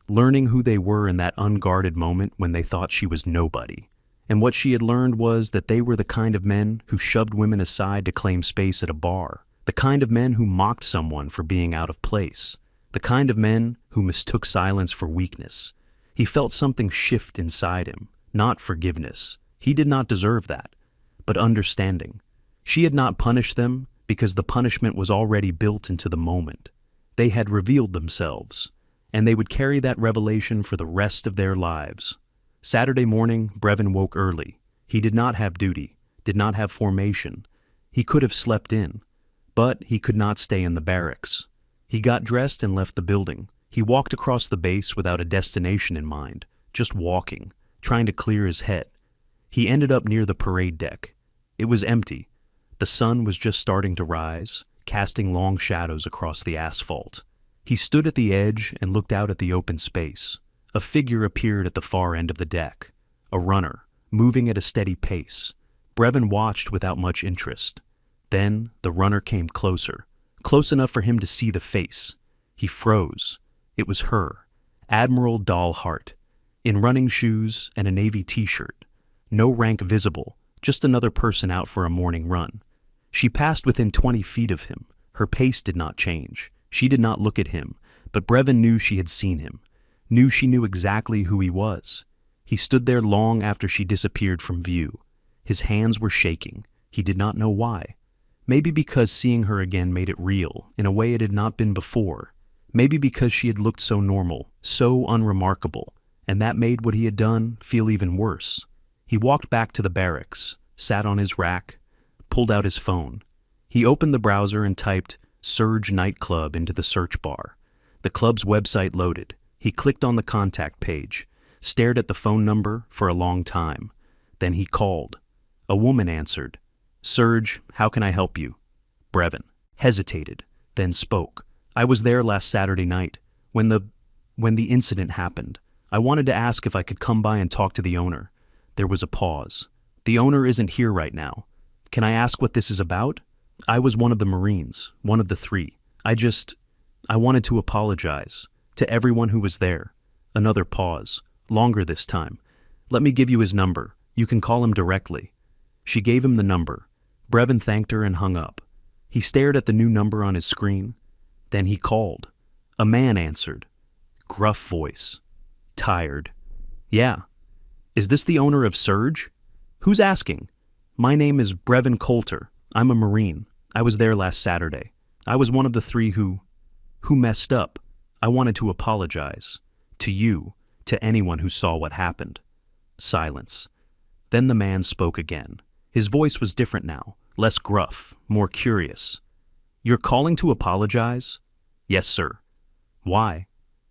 learning who they were in that unguarded moment when they thought she was nobody. And what she had learned was that they were the kind of men who shoved women aside to claim space at a bar, the kind of men who mocked someone for being out of place, the kind of men who mistook silence for weakness. He felt something shift inside him, not forgiveness. He did not deserve that, but understanding. She had not punished them because the punishment was already built into the moment. They had revealed themselves, and they would carry that revelation for the rest of their lives. Saturday morning, Brevin woke early. He did not have duty, did not have formation. He could have slept in, but he could not stay in the barracks. He got dressed and left the building. He walked across the base without a destination in mind, just walking, trying to clear his head. He ended up near the parade deck. It was empty. The sun was just starting to rise, casting long shadows across the asphalt. He stood at the edge and looked out at the open space. A figure appeared at the far end of the deck, a runner, moving at a steady pace. Brevin watched without much interest. Then the runner came closer, close enough for him to see the face. He froze. It was her, Admiral Dalhart, in running shoes and a navy t-shirt. No rank visible, just another person out for a morning run. She passed within 20 feet of him. Her pace did not change. She did not look at him, but Brevin knew she had seen him, knew she knew exactly who he was. He stood there long after she disappeared from view. His hands were shaking. He did not know why. Maybe because seeing her again made it real, in a way it had not been before. Maybe because she had looked so normal, so unremarkable, and that made what he had done feel even worse. He walked back to the barracks, sat on his rack, pulled out his phone. He opened the browser and typed Surge Nightclub into the search bar. The club's website loaded. He clicked on the contact page, stared at the phone number for a long time. Then he called. A woman answered. Surge, how can I help you? Brevin hesitated, then spoke. I was there last Saturday night, when the incident happened. I wanted to ask if I could come by and talk to the owner. There was a pause. The owner isn't here right now. Can I ask what this is about? I was one of the Marines, one of the three. I wanted to apologize to everyone who was there. Another pause, longer this time. Let me give you his number. You can call him directly. She gave him the number. Brevin thanked her and hung up. He stared at the new number on his screen. Then he called. A man answered. Gruff voice. Tired. Yeah. Is this the owner of Surge? Who's asking? My name is Brevin Coulter. I'm a Marine. I was there last Saturday. I was one of the three who messed up. I wanted to apologize. To you, to anyone who saw what happened. Silence. Then the man spoke again. His voice was different now, less gruff, more curious. You're calling to apologize? Yes, sir. Why?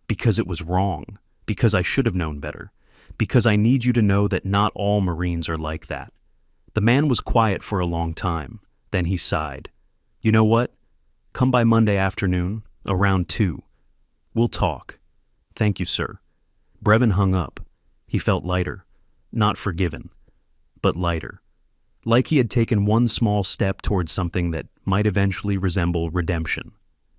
Because it was wrong. Because I should have known better. Because I need you to know that not all Marines are like that. The man was quiet for a long time. Then he sighed. You know what? Come by Monday afternoon, around 2. We'll talk. Thank you, sir. Brevin hung up. He felt lighter. Not forgiven, but lighter. Like he had taken one small step towards something that might eventually resemble redemption.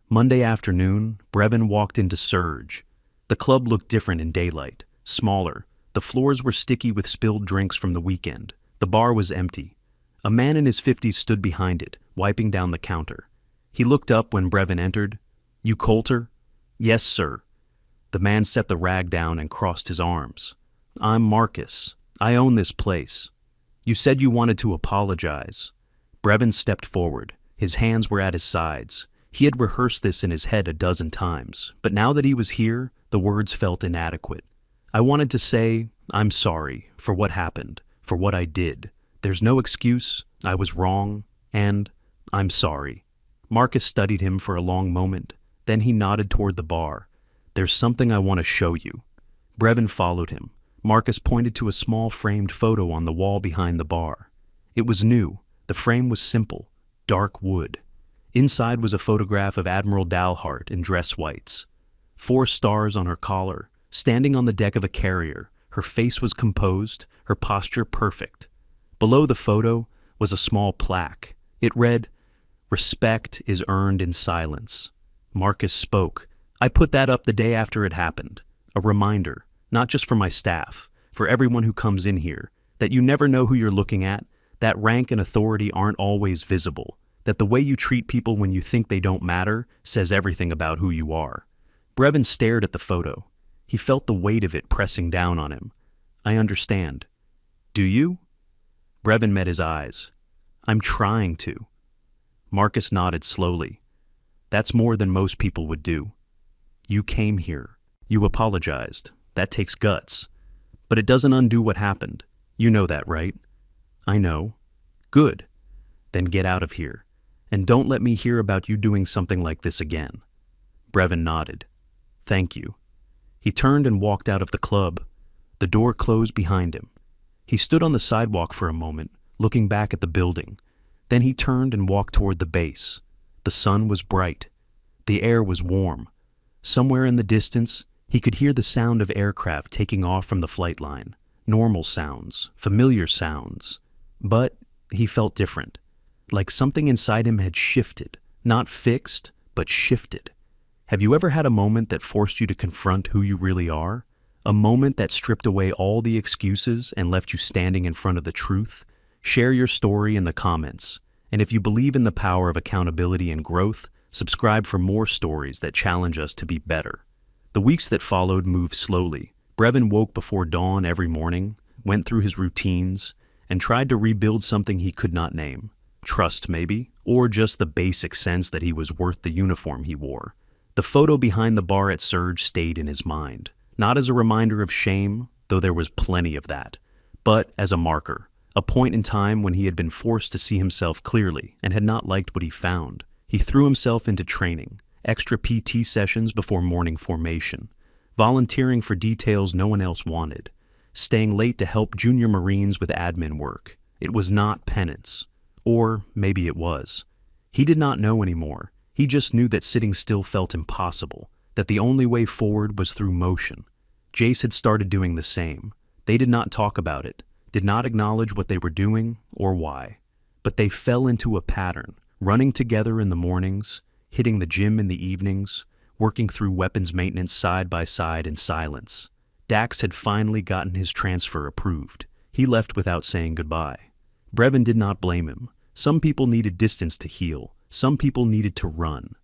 Monday afternoon, Brevin walked into Surge. The club looked different in daylight, smaller. The floors were sticky with spilled drinks from the weekend. The bar was empty. A man in his 50s stood behind it, wiping down the counter. He looked up when Brevin entered. You Coulter? Yes, sir. The man set the rag down and crossed his arms. I'm Marcus. I own this place. You said you wanted to apologize. Brevin stepped forward. His hands were at his sides. He had rehearsed this in his head a dozen times, but now that he was here, the words felt inadequate. I wanted to say, I'm sorry for what happened, for what I did. There's no excuse, I was wrong, and I'm sorry. Marcus studied him for a long moment. Then he nodded toward the bar. There's something I want to show you. Brevin followed him. Marcus pointed to a small framed photo on the wall behind the bar. It was new. The frame was simple, dark wood. Inside was a photograph of Admiral Dalhart in dress whites. 4 stars on her collar, standing on the deck of a carrier. Her face was composed, her posture perfect. Below the photo was a small plaque. It read, Respect is earned in silence. Marcus spoke. I put that up the day after it happened. A reminder, not just for my staff, for everyone who comes in here, that you never know who you're looking at, that rank and authority aren't always visible, that the way you treat people when you think they don't matter says everything about who you are. Brevin stared at the photo. He felt the weight of it pressing down on him. I understand. Do you? Brevin met his eyes. I'm trying to. Marcus nodded slowly. That's more than most people would do. You came here. You apologized. That takes guts. But it doesn't undo what happened. You know that, right? I know. Good. Then get out of here. And don't let me hear about you doing something like this again. Brevin nodded. Thank you. He turned and walked out of the club. The door closed behind him. He stood on the sidewalk for a moment, looking back at the building. Then he turned and walked toward the base. The sun was bright. The air was warm. Somewhere in the distance, he could hear the sound of aircraft taking off from the flight line. Normal sounds, familiar sounds. But he felt different. Like something inside him had shifted. Not fixed, but shifted. Have you ever had a moment that forced you to confront who you really are? A moment that stripped away all the excuses and left you standing in front of the truth? Share your story in the comments. And if you believe in the power of accountability and growth, subscribe for more stories that challenge us to be better. The weeks that followed moved slowly. Brevin woke before dawn every morning, went through his routines, and tried to rebuild something he could not name. Trust, maybe, or just the basic sense that he was worth the uniform he wore. The photo behind the bar at Surge stayed in his mind, not as a reminder of shame, though there was plenty of that, but as a marker, a point in time when he had been forced to see himself clearly and had not liked what he found. He threw himself into training, extra PT sessions before morning formation, volunteering for details no one else wanted, staying late to help junior Marines with admin work. It was not penance. Or maybe it was. He did not know anymore. He just knew that sitting still felt impossible, that the only way forward was through motion. Jace had started doing the same. They did not talk about it, did not acknowledge what they were doing or why. But they fell into a pattern. running together in the mornings, hitting the gym in the evenings, working through weapons maintenance side by side in silence. Dax had finally gotten his transfer approved. He left without saying goodbye. Brevin did not blame him. Some people needed distance to heal. Some people needed to run.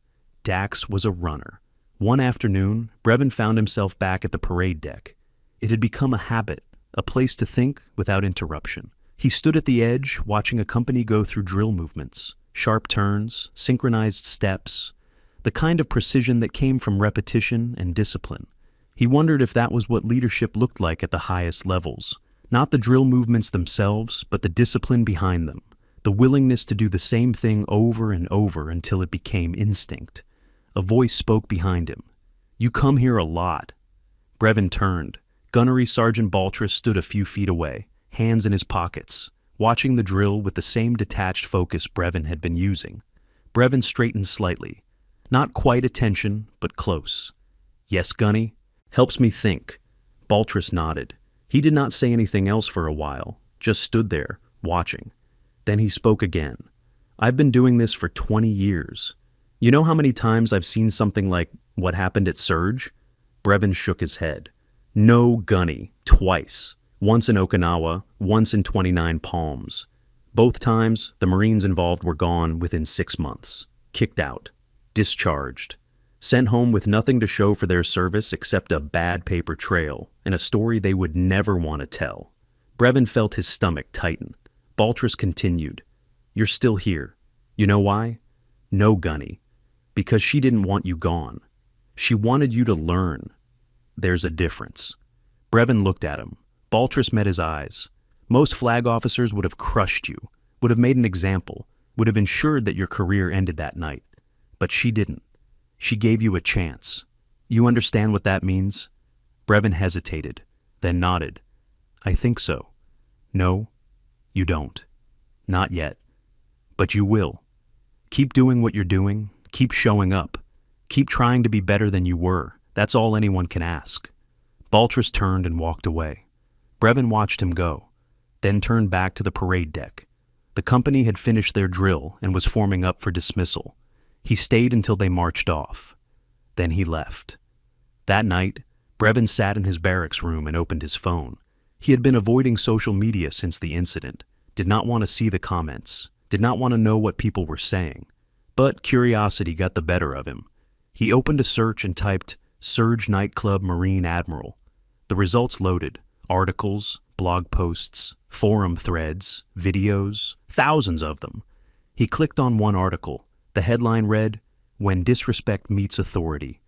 Dax was a runner. One afternoon, Brevin found himself back at the parade deck. It had become a habit, a place to think without interruption. He stood at the edge, watching a company go through drill movements, sharp turns, synchronized steps, the kind of precision that came from repetition and discipline. He wondered if that was what leadership looked like at the highest levels. Not the drill movements themselves, but the discipline behind them, the willingness to do the same thing over and over until it became instinct. A voice spoke behind him. "You come here a lot." Brevin turned. Gunnery Sergeant Baltrus stood a few feet away, hands in his pockets, watching the drill with the same detached focus Brevin had been using. Brevin straightened slightly. Not quite attention, but close. "Yes, Gunny? Helps me think." Baltrus nodded. He did not say anything else for a while, just stood there, watching. Then he spoke again. "I've been doing this for 20 years. You know how many times I've seen something like what happened at Surge?" Brevin shook his head. "No, Gunny, twice. Once in Okinawa, once in 29 Palms. Both times, the Marines involved were gone within 6 months. Kicked out. Discharged. Sent home with nothing to show for their service except a bad paper trail and a story they would never want to tell." Brevin felt his stomach tighten. Baltrus continued. "You're still here. You know why? No, Gunny. Because she didn't want you gone. She wanted you to learn. There's a difference." Brevin looked at him. Baltrus met his eyes. "Most flag officers would have crushed you, would have made an example, would have ensured that your career ended that night. But she didn't. She gave you a chance. You understand what that means?" Brevin hesitated, then nodded. "I think so." "No, you don't. Not yet. But you will. Keep doing what you're doing. Keep showing up. Keep trying to be better than you were. That's all anyone can ask." Baltrus turned and walked away. Brevin watched him go, then turned back to the parade deck. The company had finished their drill and was forming up for dismissal. He stayed until they marched off. Then he left. That night, Brevin sat in his barracks room and opened his phone. He had been avoiding social media since the incident, did not want to see the comments, did not want to know what people were saying. But curiosity got the better of him. He opened a search and typed, "Surge Nightclub Marine Admiral." The results loaded. Articles, blog posts, forum threads, videos, thousands of them. He clicked on one article. The headline read, "When Disrespect Meets Authority,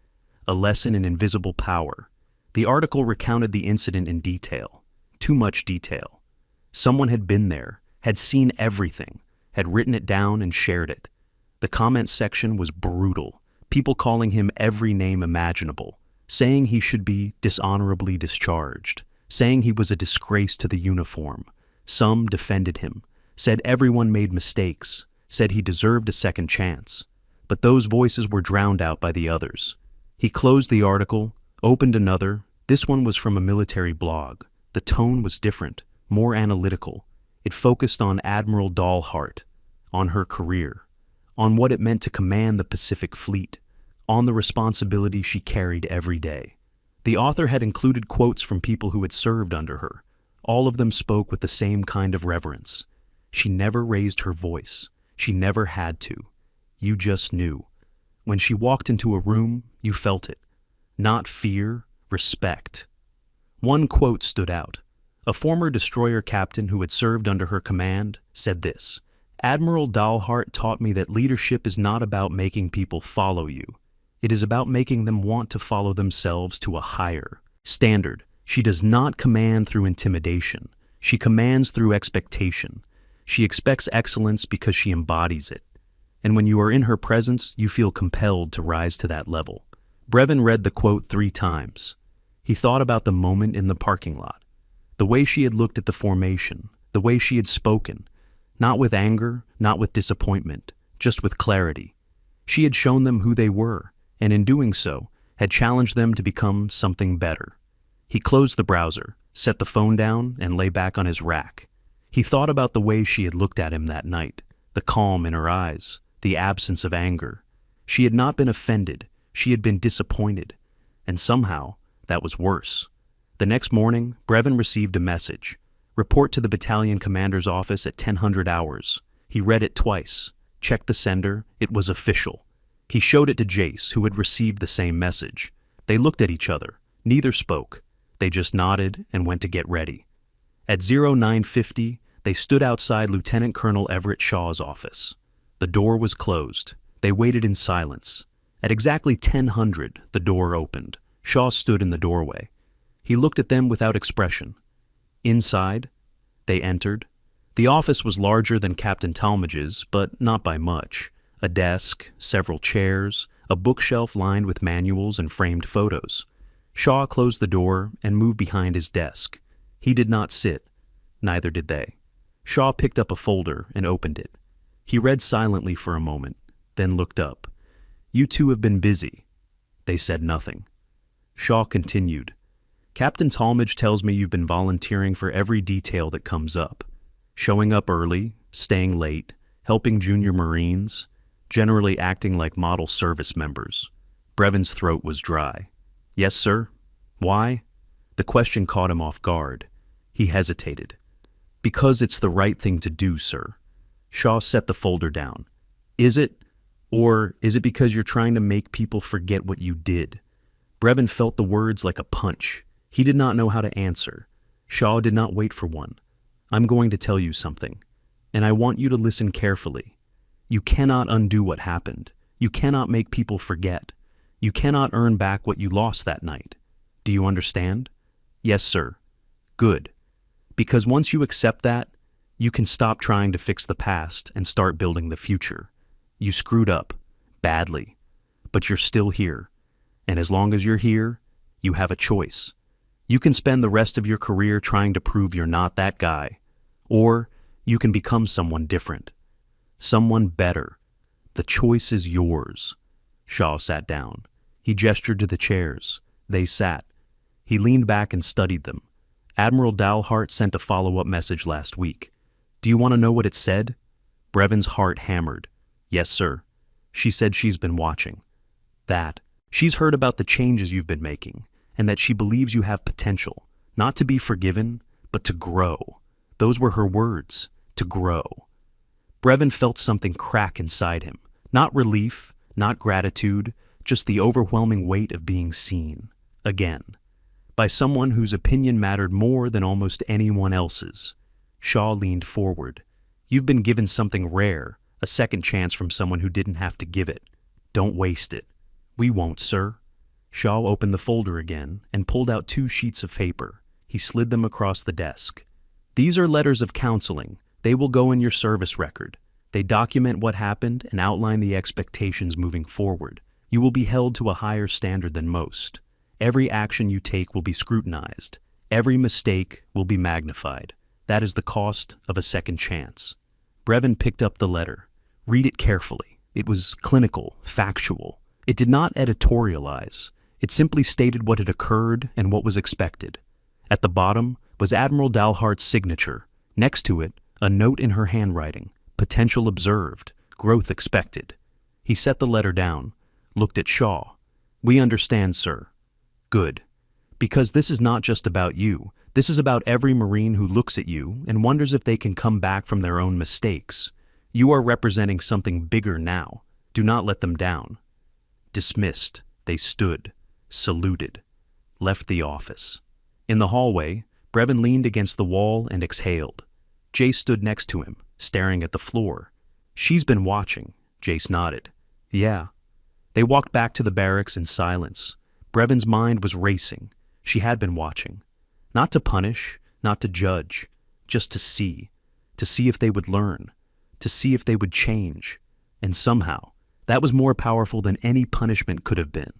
a Lesson in Invisible Power." The article recounted the incident in detail. Too much detail. Someone had been there, had seen everything, had written it down and shared it. The comment section was brutal. People calling him every name imaginable, saying he should be dishonorably discharged, saying he was a disgrace to the uniform. Some defended him, said everyone made mistakes, said he deserved a second chance. But those voices were drowned out by the others. He closed the article, opened another. This one was from a military blog. The tone was different, more analytical. It focused on Admiral Dahlhart, on her career, on what it meant to command the Pacific Fleet, on the responsibility she carried every day. The author had included quotes from people who had served under her. All of them spoke with the same kind of reverence. She never raised her voice. She never had to. You just knew. When she walked into a room, you felt it. Not fear, respect. One quote stood out. A former destroyer captain who had served under her command said this, "Admiral Dahlhart taught me that leadership is not about making people follow you. It is about making them want to follow themselves to a higher standard. She does not command through intimidation. She commands through expectation. She expects excellence because she embodies it. And when you are in her presence, you feel compelled to rise to that level." Brevin read the quote 3 times. He thought about the moment in the parking lot, the way she had looked at the formation, the way she had spoken, not with anger, not with disappointment, just with clarity. She had shown them who they were, and in doing so, had challenged them to become something better. He closed the browser, set the phone down, and lay back on his rack. He thought about the way she had looked at him that night, the calm in her eyes, the absence of anger. She had not been offended, she had been disappointed. And somehow, that was worse. The next morning, Brevin received a message. Report to the battalion commander's office at 1000 hours. He read it twice, checked the sender, it was official. He showed it to Jace, who had received the same message. They looked at each other. Neither spoke. They just nodded and went to get ready. At 0950, they stood outside Lieutenant Colonel Everett Shaw's office. The door was closed. They waited in silence. At exactly 1000, the door opened. Shaw stood in the doorway. He looked at them without expression. Inside, they entered. The office was larger than Captain Talmadge's, but not by much. A desk, several chairs, a bookshelf lined with manuals and framed photos. Shaw closed the door and moved behind his desk. He did not sit. Neither did they. Shaw picked up a folder and opened it. He read silently for a moment, then looked up. "You two have been busy." They said nothing. Shaw continued. "Captain Talmadge tells me you've been volunteering for every detail that comes up. Showing up early, staying late, helping junior Marines, generally acting like model service members." Brevin's throat was dry. "Yes, sir. Why?" The question caught him off guard. He hesitated. "Because it's the right thing to do, sir." Shaw set the folder down. "Is it? Or is it because you're trying to make people forget what you did?" Brevin felt the words like a punch. He did not know how to answer. Shaw did not wait for one. "I'm going to tell you something, and I want you to listen carefully. You cannot undo what happened. You cannot make people forget. You cannot earn back what you lost that night. Do you understand?" "Yes, sir." "Good. Because once you accept that, you can stop trying to fix the past and start building the future. You screwed up, badly, but you're still here. And as long as you're here, you have a choice. You can spend the rest of your career trying to prove you're not that guy, or you can become someone different, someone better. The choice is yours." Shaw sat down. He gestured to the chairs. They sat. He leaned back and studied them. "Admiral Dalhart sent a follow-up message last week. Do you want to know what it said?" Brevin's heart hammered. "Yes, sir." "She said she's been watching. That. She's heard about the changes you've been making, and that she believes you have potential, not to be forgiven, but to grow." Those were her words, to grow. Brevin felt something crack inside him. Not relief, not gratitude, just the overwhelming weight of being seen. Again. By someone whose opinion mattered more than almost anyone else's. Shaw leaned forward. "You've been given something rare, a second chance from someone who didn't have to give it. Don't waste it." "We won't, sir." Shaw opened the folder again and pulled out 2 sheets of paper. He slid them across the desk. "These are letters of counseling. They will go in your service record. They document what happened and outline the expectations moving forward. You will be held to a higher standard than most. Every action you take will be scrutinized. Every mistake will be magnified. That is the cost of a second chance." Brevin picked up the letter. "Read it carefully. It was clinical, factual. It did not editorialize. It simply stated what had occurred and what was expected. At the bottom was Admiral Dalhart's signature. Next to it, a note in her handwriting. Potential observed, growth expected." He set the letter down, looked at Shaw. "We understand, sir." "Good. Because this is not just about you. This is about every Marine who looks at you and wonders if they can come back from their own mistakes. You are representing something bigger now. Do not let them down." Dismissed, they stood, saluted, left the office. In the hallway, Brevin leaned against the wall and exhaled. Jace stood next to him, staring at the floor. "She's been watching," Jace nodded. "Yeah." They walked back to the barracks in silence. Brevin's mind was racing. She had been watching. Not to punish, not to judge, just to see if they would learn, to see if they would change. And somehow, that was more powerful than any punishment could have been.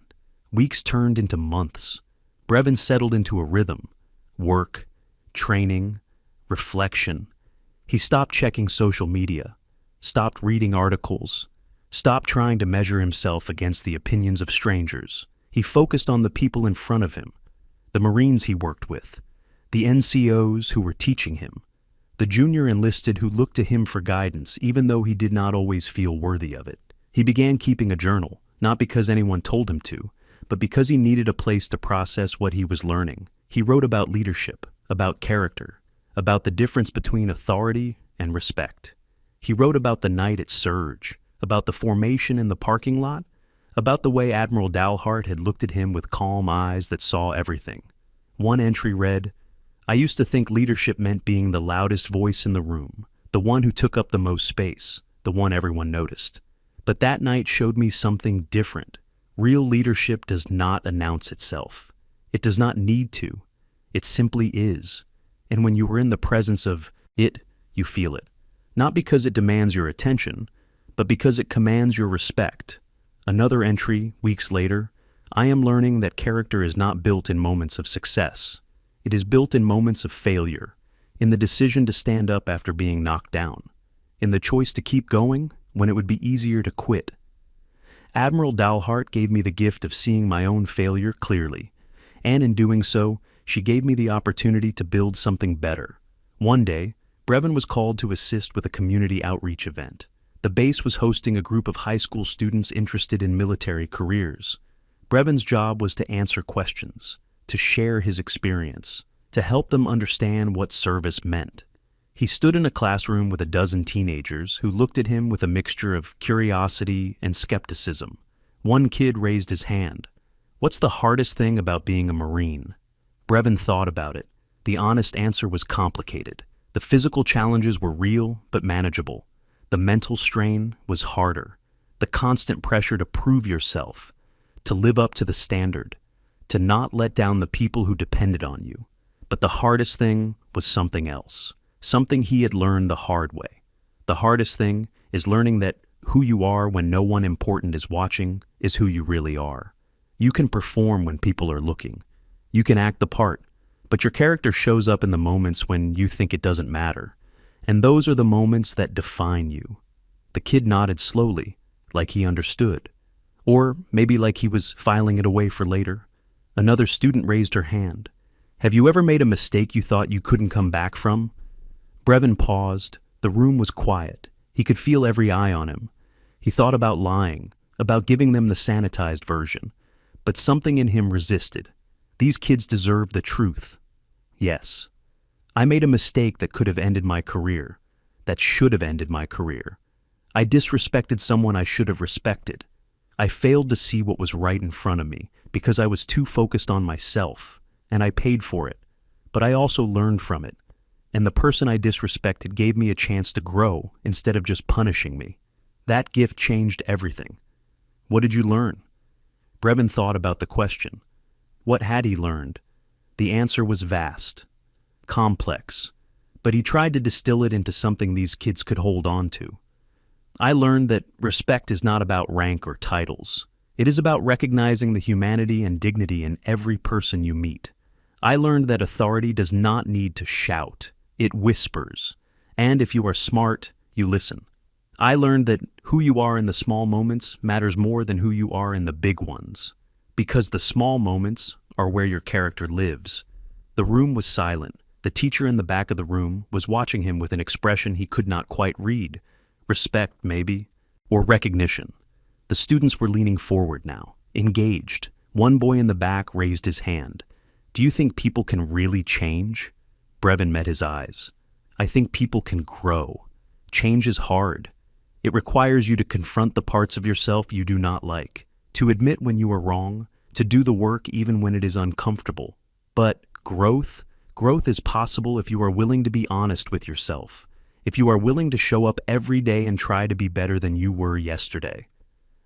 Weeks turned into months. Brevin settled into a rhythm. Work, training, reflection. He stopped checking social media, stopped reading articles, stopped trying to measure himself against the opinions of strangers. He focused on the people in front of him, the Marines he worked with, the NCOs who were teaching him, the junior enlisted who looked to him for guidance even though he did not always feel worthy of it. He began keeping a journal, not because anyone told him to, but because he needed a place to process what he was learning. He wrote about leadership, about character, about the difference between authority and respect. He wrote about the night at Surge, about the formation in the parking lot, about the way Admiral Dalhart had looked at him with calm eyes that saw everything. One entry read, "I used to think leadership meant being the loudest voice in the room, the one who took up the most space, the one everyone noticed. But that night showed me something different. Real leadership does not announce itself. It does not need to. It simply is. And when you are in the presence of it, you feel it. Not because it demands your attention, but because it commands your respect." Another entry, weeks later, "I am learning that character is not built in moments of success. It is built in moments of failure, in the decision to stand up after being knocked down, in the choice to keep going when it would be easier to quit." Admiral Dalhart gave me the gift of seeing my own failure clearly, and in doing so, she gave me the opportunity to build something better. One day, Brevin was called to assist with a community outreach event. The base was hosting a group of high school students interested in military careers. Brevin's job was to answer questions, to share his experience, to help them understand what service meant. He stood in a classroom with a dozen teenagers who looked at him with a mixture of curiosity and skepticism. One kid raised his hand. "What's the hardest thing about being a Marine?" Brevin thought about it. The honest answer was complicated. The physical challenges were real but manageable. The mental strain was harder. The constant pressure to prove yourself, to live up to the standard, to not let down the people who depended on you. But the hardest thing was something else, something he had learned the hard way. The hardest thing is learning that who you are when no one important is watching is who you really are. You can perform when people are looking. You can act the part, but your character shows up in the moments when you think it doesn't matter. And those are the moments that define you. The kid nodded slowly, like he understood. Or maybe like he was filing it away for later. Another student raised her hand. "Have you ever made a mistake you thought you couldn't come back from?" Brevin paused. The room was quiet. He could feel every eye on him. He thought about lying, about giving them the sanitized version. But something in him resisted. These kids deserved the truth. "Yes. I made a mistake that could have ended my career, that should have ended my career. I disrespected someone I should have respected. I failed to see what was right in front of me because I was too focused on myself, and I paid for it. But I also learned from it, and the person I disrespected gave me a chance to grow instead of just punishing me. That gift changed everything." "What did you learn?" Brevin thought about the question. What had he learned? The answer was vast, complex, but he tried to distill it into something these kids could hold on to. "I learned that respect is not about rank or titles. It is about recognizing the humanity and dignity in every person you meet. I learned that authority does not need to shout. It whispers. And if you are smart, you listen. I learned that who you are in the small moments matters more than who you are in the big ones. Because the small moments are where your character lives." The room was silent. The teacher in the back of the room was watching him with an expression he could not quite read. Respect, maybe, or recognition. The students were leaning forward now, engaged. One boy in the back raised his hand. "Do you think people can really change?" Brevin met his eyes. "I think people can grow. Change is hard. It requires you to confront the parts of yourself you do not like, to admit when you are wrong, to do the work even when it is uncomfortable. But growth is possible if you are willing to be honest with yourself, if you are willing to show up every day and try to be better than you were yesterday."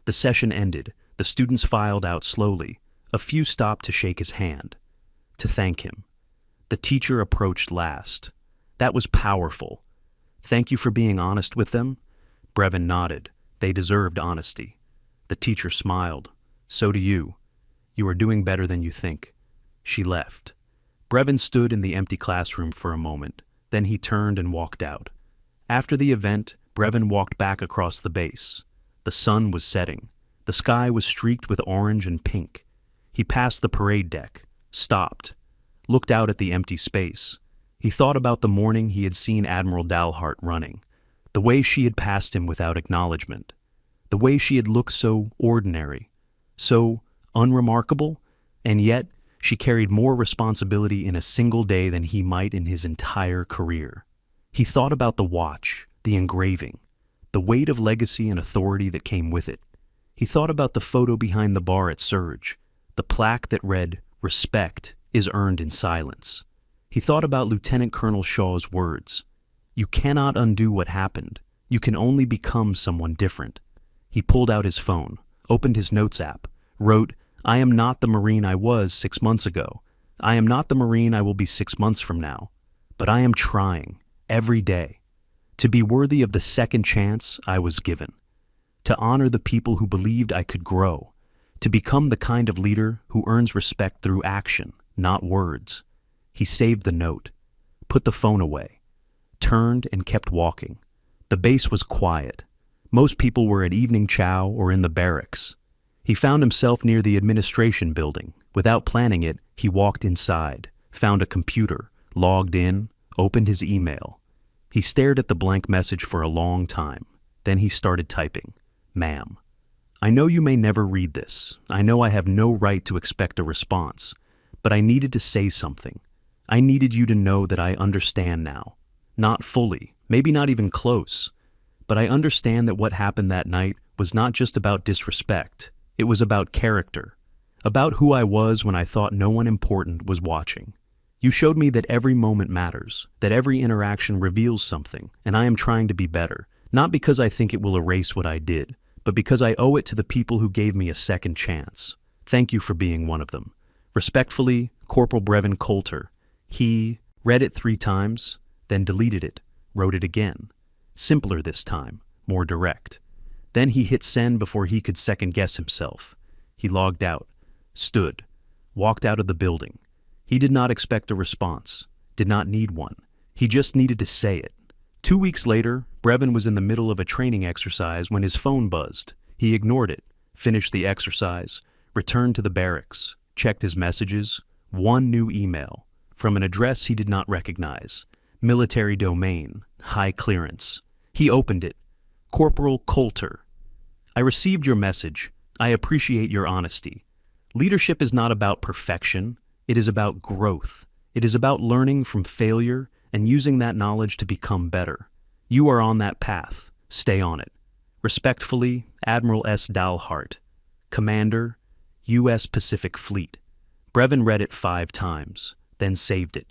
The session ended. The students filed out slowly. A few stopped to shake his hand, to thank him. The teacher approached last. "That was powerful. Thank you for being honest with them." Brevin nodded. They deserved honesty. The teacher smiled. "So do you. You are doing better than you think." She left. Brevin stood in the empty classroom for a moment. Then he turned and walked out. After the event, Brevin walked back across the base. The sun was setting. The sky was streaked with orange and pink. He passed the parade deck, stopped, looked out at the empty space. He thought about the morning he had seen Admiral Dalhart running, the way she had passed him without acknowledgement, the way she had looked so ordinary, so unremarkable, and yet she carried more responsibility in a single day than he might in his entire career. He thought about the watch, the engraving, the weight of legacy and authority that came with it. He thought about the photo behind the bar at Surge, the plaque that read, "Respect is earned in silence." He thought about Lieutenant Colonel Shaw's words, "You cannot undo what happened. You can only become someone different." He pulled out his phone, opened his notes app, wrote, "I am not the Marine I was 6 months ago. I am not the Marine I will be 6 months from now. But I am trying, every day, to be worthy of the second chance I was given, to honor the people who believed I could grow, to become the kind of leader who earns respect through action, not words." He saved the note, put the phone away, turned and kept walking. The base was quiet. Most people were at evening chow or in the barracks. He found himself near the administration building. Without planning it, he walked inside, found a computer, logged in, opened his email. He stared at the blank message for a long time. Then he started typing, "Ma'am, I know you may never read this. I know I have no right to expect a response, but I needed to say something. I needed you to know that I understand now. Not fully, maybe not even close, but I understand that what happened that night was not just about disrespect. It was about character, about who I was when I thought no one important was watching. You showed me that every moment matters, that every interaction reveals something, and I am trying to be better, not because I think it will erase what I did, but because I owe it to the people who gave me a second chance. Thank you for being one of them. Respectfully, Corporal Brevin Coulter." He read it 3 times, then deleted it, wrote it again. Simpler this time, more direct. Then he hit send before he could second-guess himself. He logged out, stood, walked out of the building. He did not expect a response, did not need one. He just needed to say it. 2 weeks later, Brevin was in the middle of a training exercise when his phone buzzed. He ignored it, finished the exercise, returned to the barracks, checked his messages. One new email, from an address he did not recognize. Military domain, high clearance. He opened it. "Corporal Coulter, I received your message. I appreciate your honesty. Leadership is not about perfection. It is about growth. It is about learning from failure and using that knowledge to become better. You are on that path. Stay on it. Respectfully, Admiral S. Dalhart, Commander, U.S. Pacific Fleet." Brevin read it 5 times, then saved it.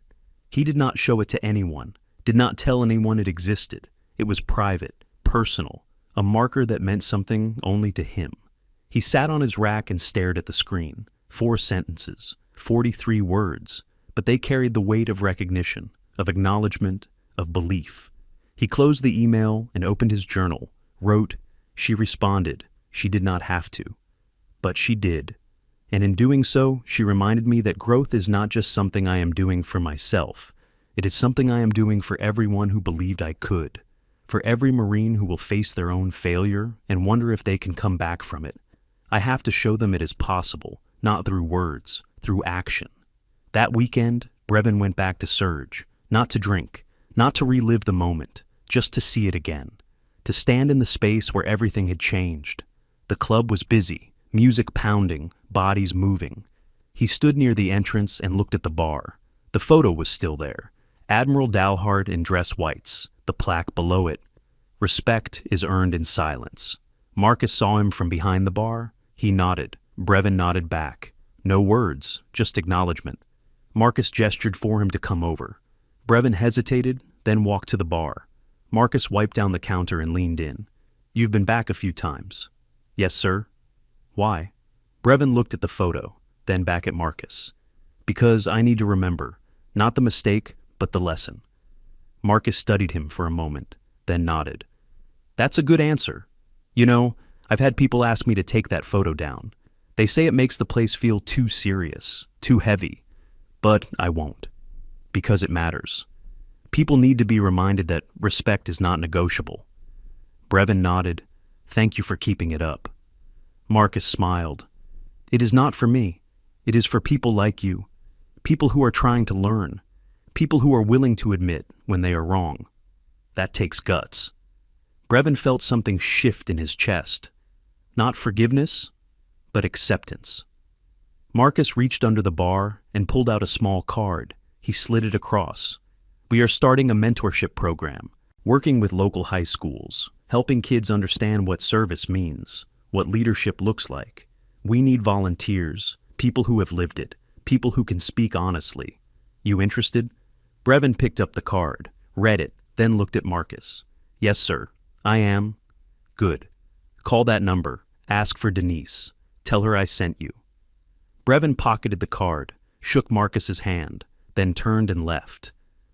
He did not show it to anyone, did not tell anyone it existed. It was private, personal, a marker that meant something only to him. He sat on his rack and stared at the screen. 4 sentences, 43 words, but they carried the weight of recognition, of acknowledgement, of belief. He closed the email and opened his journal, wrote, "She responded. She did not have to. But she did. And in doing so, she reminded me that growth is not just something I am doing for myself. It is something I am doing for everyone who believed I could, for every Marine who will face their own failure and wonder if they can come back from it. I have to show them it is possible, not through words, through action." That weekend, Brevin went back to Surge, not to drink, not to relive the moment, just to see it again, to stand in the space where everything had changed. The club was busy, music pounding, bodies moving. He stood near the entrance and looked at the bar. The photo was still there. Admiral Dalhart in dress whites, the plaque below it. "Respect is earned in silence." Marcus saw him from behind the bar. He nodded. Brevin nodded back. No words, just acknowledgement. Marcus gestured for him to come over. Brevin hesitated, then walked to the bar. Marcus wiped down the counter and leaned in. "You've been back a few times." "Yes, sir." "Why?" Brevin looked at the photo, then back at Marcus. "Because I need to remember, not the mistake, but the lesson." Marcus studied him for a moment, then nodded. "That's a good answer. You know, I've had people ask me to take that photo down. They say it makes the place feel too serious, too heavy. But I won't. Because it matters. People need to be reminded that respect is not negotiable." Brevin nodded. "Thank you for keeping it up." Marcus smiled. "It is not for me. It is for people like you. People who are trying to learn. People who are willing to admit when they are wrong. That takes guts. Brevin felt something shift in his chest. Not forgiveness, but acceptance. Marcus reached under the bar and pulled out a small card. He slid it across. We are starting a mentorship program, working with local high schools, helping kids understand what service means, what leadership looks like. We need volunteers, people who have lived it, people who can speak honestly. You interested? Brevin picked up the card, read it, then looked at Marcus. Yes, sir. I am. Good. Call that number. Ask for Denise. Tell her I sent you. Brevin pocketed the card, shook Marcus's hand, then turned and left.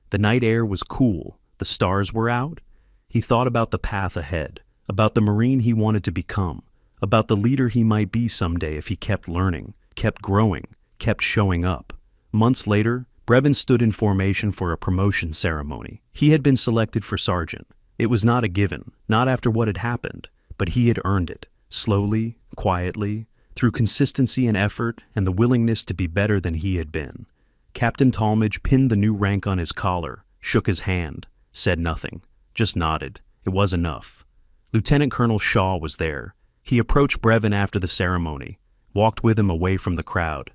The night air was cool. The stars were out. He thought about the path ahead, about the Marine he wanted to become, about the leader he might be someday if he kept learning, kept growing, kept showing up. Months later, Brevin stood in formation for a promotion ceremony. He had been selected for sergeant. It was not a given, not after what had happened, but he had earned it, slowly, quietly, through consistency and effort and the willingness to be better than he had been. Captain Talmadge pinned the new rank on his collar, shook his hand, said nothing, just nodded. It was enough. Lieutenant Colonel Shaw was there. He approached Brevin after the ceremony, walked with him away from the crowd.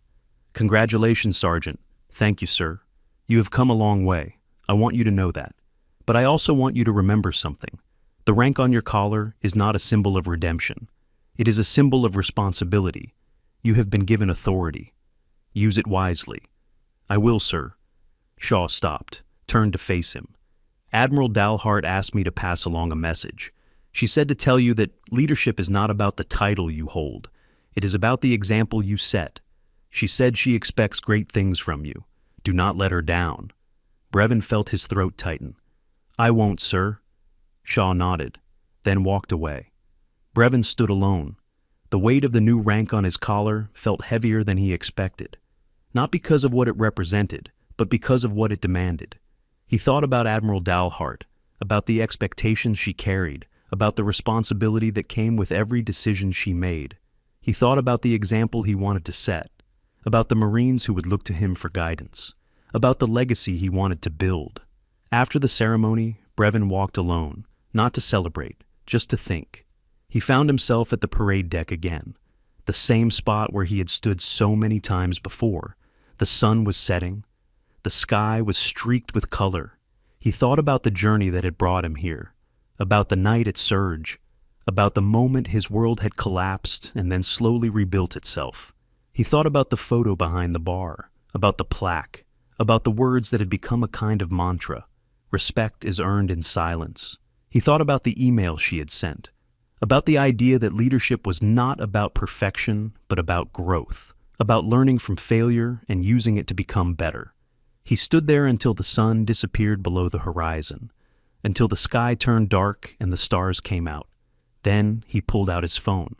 Congratulations, Sergeant. Thank you, sir. You have come a long way. I want you to know that. But I also want you to remember something. The rank on your collar is not a symbol of redemption. It is a symbol of responsibility. You have been given authority. Use it wisely. I will, sir. Shaw stopped, turned to face him. Admiral Dalhart asked me to pass along a message. She said to tell you that leadership is not about the title you hold. It is about the example you set. She said she expects great things from you. Do not let her down. Brevin felt his throat tighten. I won't, sir. Shaw nodded, then walked away. Brevin stood alone. The weight of the new rank on his collar felt heavier than he expected. Not because of what it represented, but because of what it demanded. He thought about Admiral Dalhart, about the expectations she carried, about the responsibility that came with every decision she made. He thought about the example he wanted to set, about the Marines who would look to him for guidance, about the legacy he wanted to build. After the ceremony, Brevin walked alone, not to celebrate, just to think. He found himself at the parade deck again, the same spot where he had stood so many times before. The sun was setting. The sky was streaked with color. He thought about the journey that had brought him here, about the night at Surge, about the moment his world had collapsed and then slowly rebuilt itself. He thought about the photo behind the bar, about the plaque, about the words that had become a kind of mantra. Respect is earned in silence. He thought about the email she had sent, about the idea that leadership was not about perfection, but about growth, about learning from failure and using it to become better. He stood there until the sun disappeared below the horizon, until the sky turned dark and the stars came out. Then he pulled out his phone,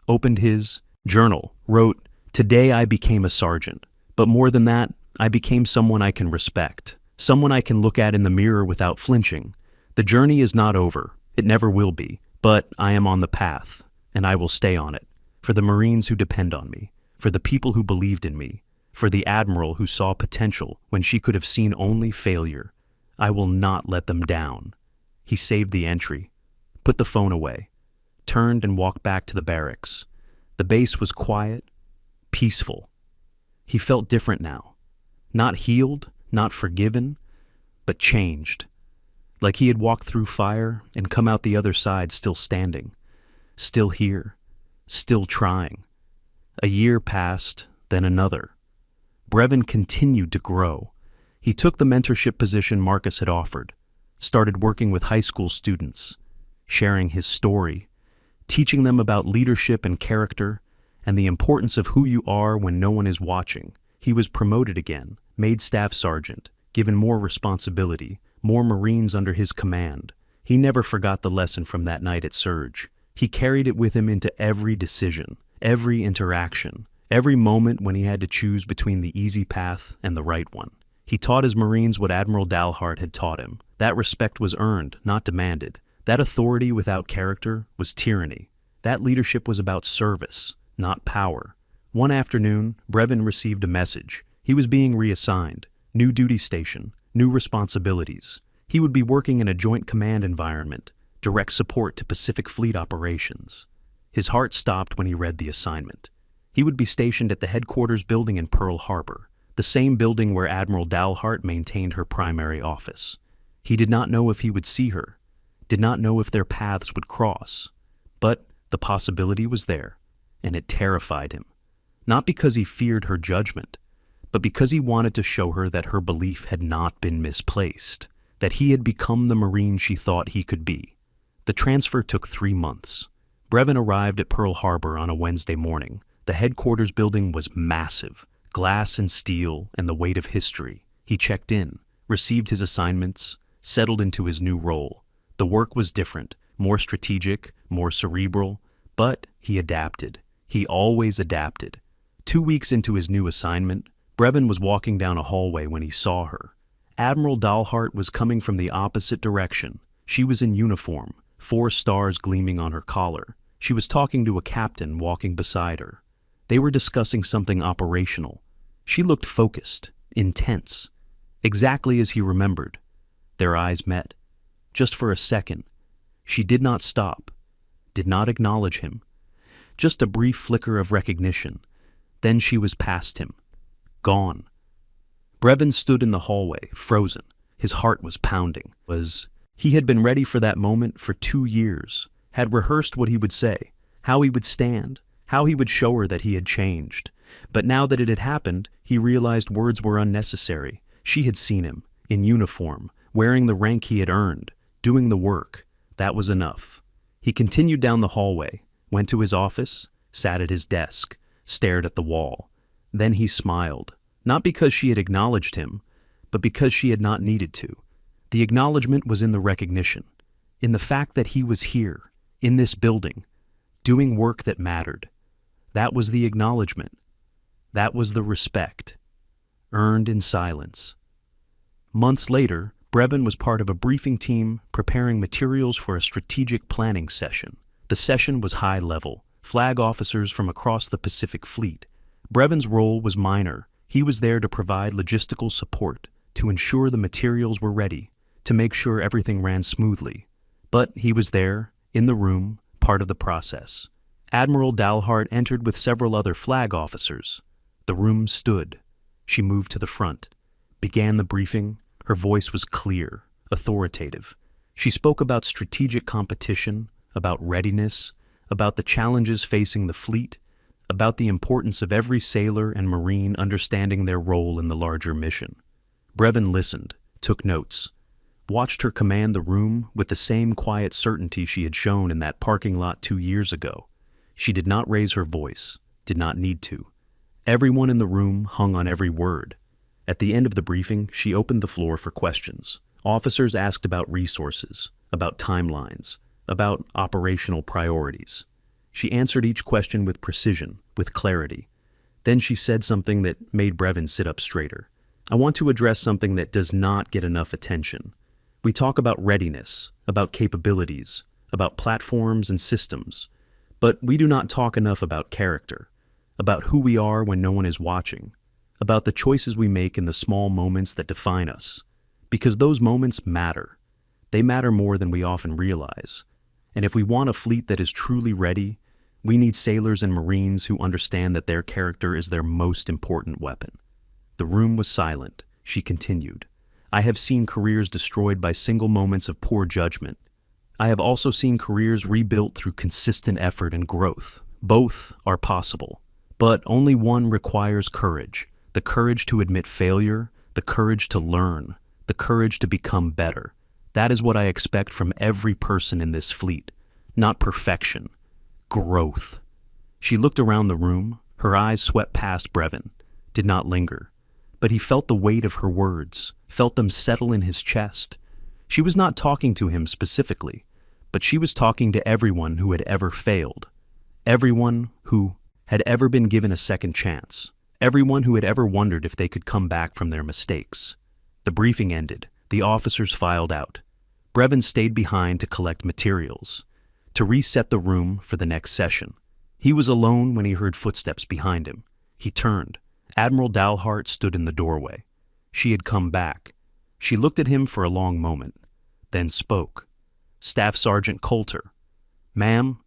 opened his journal, wrote, "Today I became a sergeant, but more than that, I became someone I can respect, someone I can look at in the mirror without flinching. The journey is not over, it never will be, but I am on the path, and I will stay on it, for the Marines who depend on me, for the people who believed in me, for the Admiral who saw potential when she could have seen only failure. I will not let them down." He saved the entry, put the phone away, turned and walked back to the barracks. The base was quiet, peaceful. He felt different now. Not healed, not forgiven, but changed. Like he had walked through fire and come out the other side still standing, still here, still trying. A year passed, then another. Brevin continued to grow. He took the mentorship position Marcus had offered, started working with high school students, sharing his story, teaching them about leadership and character, and the importance of who you are when no one is watching. He was promoted again, made staff sergeant, given more responsibility, more Marines under his command. He never forgot the lesson from that night at Surge. He carried it with him into every decision, every interaction, every moment when he had to choose between the easy path and the right one. He taught his Marines what Admiral Dalhart had taught him. That respect was earned, not demanded. That authority without character was tyranny. That leadership was about service, not power. One afternoon, Brevin received a message. He was being reassigned. New duty station, new responsibilities. He would be working in a joint command environment, direct support to Pacific Fleet operations. His heart stopped when he read the assignment. He would be stationed at the headquarters building in Pearl Harbor, the same building where Admiral Dalhart maintained her primary office. He did not know if he would see her, did not know if their paths would cross, but the possibility was there, and it terrified him. Not because he feared her judgment, but because he wanted to show her that her belief had not been misplaced, that he had become the Marine she thought he could be. The transfer took 3 months. Brevin arrived at Pearl Harbor on a Wednesday morning. The headquarters building was massive, glass and steel and the weight of history. He checked in, received his assignments, settled into his new role. The work was different, more strategic, more cerebral, but he adapted. He always adapted. 2 weeks into his new assignment, Brevin was walking down a hallway when he saw her. Admiral Dalhart was coming from the opposite direction. She was in uniform, 4 stars gleaming on her collar. She was talking to a captain walking beside her. They were discussing something operational. She looked focused, intense, exactly as he remembered. Their eyes met. Just for a second. She did not stop, did not acknowledge him. Just a brief flicker of recognition. Then she was past him. Gone. Brevin stood in the hallway, frozen. His heart was pounding. He had been ready for that moment for 2 years, had rehearsed what he would say, how he would stand, how he would show her that he had changed. But now that it had happened, he realized words were unnecessary. She had seen him, in uniform, wearing the rank he had earned, doing the work. That was enough. He continued down the hallway, went to his office, sat at his desk, stared at the wall. Then he smiled, not because she had acknowledged him, but because she had not needed to. The acknowledgement was in the recognition, in the fact that he was here, in this building, doing work that mattered. That was the acknowledgement. That was the respect, earned in silence. Months later, Brevin was part of a briefing team preparing materials for a strategic planning session. The session was high level, flag officers from across the Pacific Fleet. Brevin's role was minor. He was there to provide logistical support, to ensure the materials were ready, to make sure everything ran smoothly. But he was there, in the room, part of the process. Admiral Dalhart entered with several other flag officers. The room stood. She moved to the front, began the briefing. Her voice was clear, authoritative. She spoke about strategic competition, about readiness, about the challenges facing the fleet, about the importance of every sailor and Marine understanding their role in the larger mission. Brevin listened, took notes, watched her command the room with the same quiet certainty she had shown in that parking lot 2 years ago. She did not raise her voice, did not need to. Everyone in the room hung on every word. At the end of the briefing, she opened the floor for questions. Officers asked about resources, about timelines, about operational priorities. She answered each question with precision, with clarity. Then she said something that made Brevin sit up straighter. I want to address something that does not get enough attention. We talk about readiness, about capabilities, about platforms and systems, but we do not talk enough about character, about who we are when no one is watching, about the choices we make in the small moments that define us. Because those moments matter. They matter more than we often realize. And if we want a fleet that is truly ready, we need sailors and Marines who understand that their character is their most important weapon. The room was silent. She continued. I have seen careers destroyed by single moments of poor judgment. I have also seen careers rebuilt through consistent effort and growth. Both are possible. But only one requires courage. The courage to admit failure, the courage to learn, the courage to become better. That is what I expect from every person in this fleet. Not perfection, growth. She looked around the room. Her eyes swept past Brevin, did not linger. But he felt the weight of her words, felt them settle in his chest. She was not talking to him specifically, but she was talking to everyone who had ever failed. Everyone who had ever been given a second chance. Everyone who had ever wondered if they could come back from their mistakes. The briefing ended. The officers filed out. Brevin stayed behind to collect materials, to reset the room for the next session. He was alone when he heard footsteps behind him. He turned. Admiral Dalhart stood in the doorway. She had come back. She looked at him for a long moment, then spoke. Staff Sergeant Coulter. Ma'am,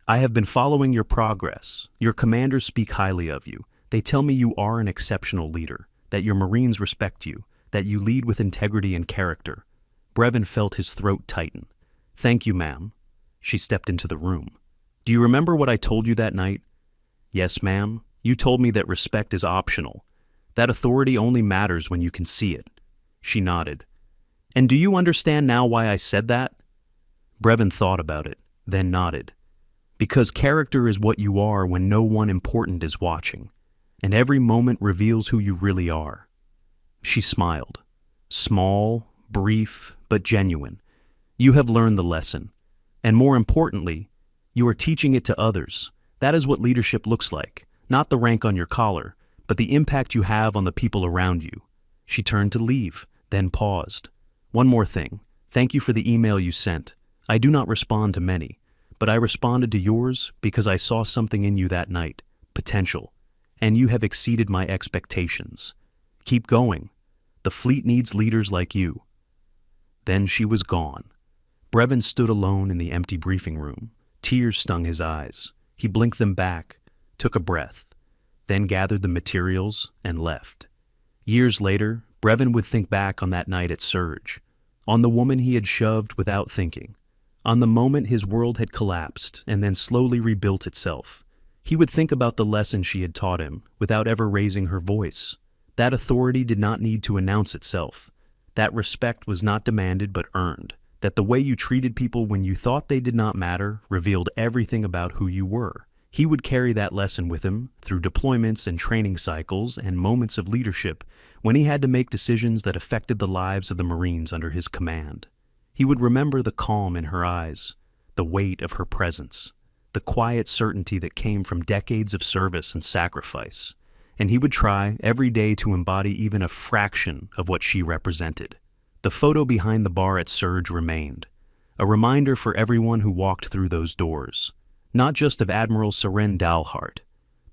I have been following your progress. Your commanders speak highly of you. They tell me you are an exceptional leader, that your Marines respect you, that you lead with integrity and character. Brevin felt his throat tighten. Thank you, ma'am. She stepped into the room. Do you remember what I told you that night? Yes, ma'am. You told me that respect is optional, that authority only matters when you can see it. She nodded. And do you understand now why I said that? Brevin thought about it, then nodded. Because character is what you are when no one important is watching, and every moment reveals who you really are. She smiled. Small, brief, but genuine. You have learned the lesson, and more importantly, you are teaching it to others. That is what leadership looks like, not the rank on your collar, but the impact you have on the people around you. She turned to leave, then paused. One more thing. Thank you for the email you sent. I do not respond to many, but I responded to yours because I saw something in you that night, potential, and you have exceeded my expectations. Keep going. The fleet needs leaders like you. Then she was gone. Brevin stood alone in the empty briefing room. Tears stung his eyes. He blinked them back, took a breath, then gathered the materials and left. Years later, Brevin would think back on that night at Surge, on the woman he had shoved without thinking, on the moment his world had collapsed and then slowly rebuilt itself. He would think about the lesson she had taught him without ever raising her voice. That authority did not need to announce itself. That respect was not demanded but earned. That the way you treated people when you thought they did not matter revealed everything about who you were. He would carry that lesson with him through deployments and training cycles and moments of leadership when he had to make decisions that affected the lives of the Marines under his command. He would remember the calm in her eyes, the weight of her presence, the quiet certainty that came from decades of service and sacrifice, and he would try every day to embody even a fraction of what she represented. The photo behind the bar at Surge remained, a reminder for everyone who walked through those doors, not just of Admiral Seren Dalhart,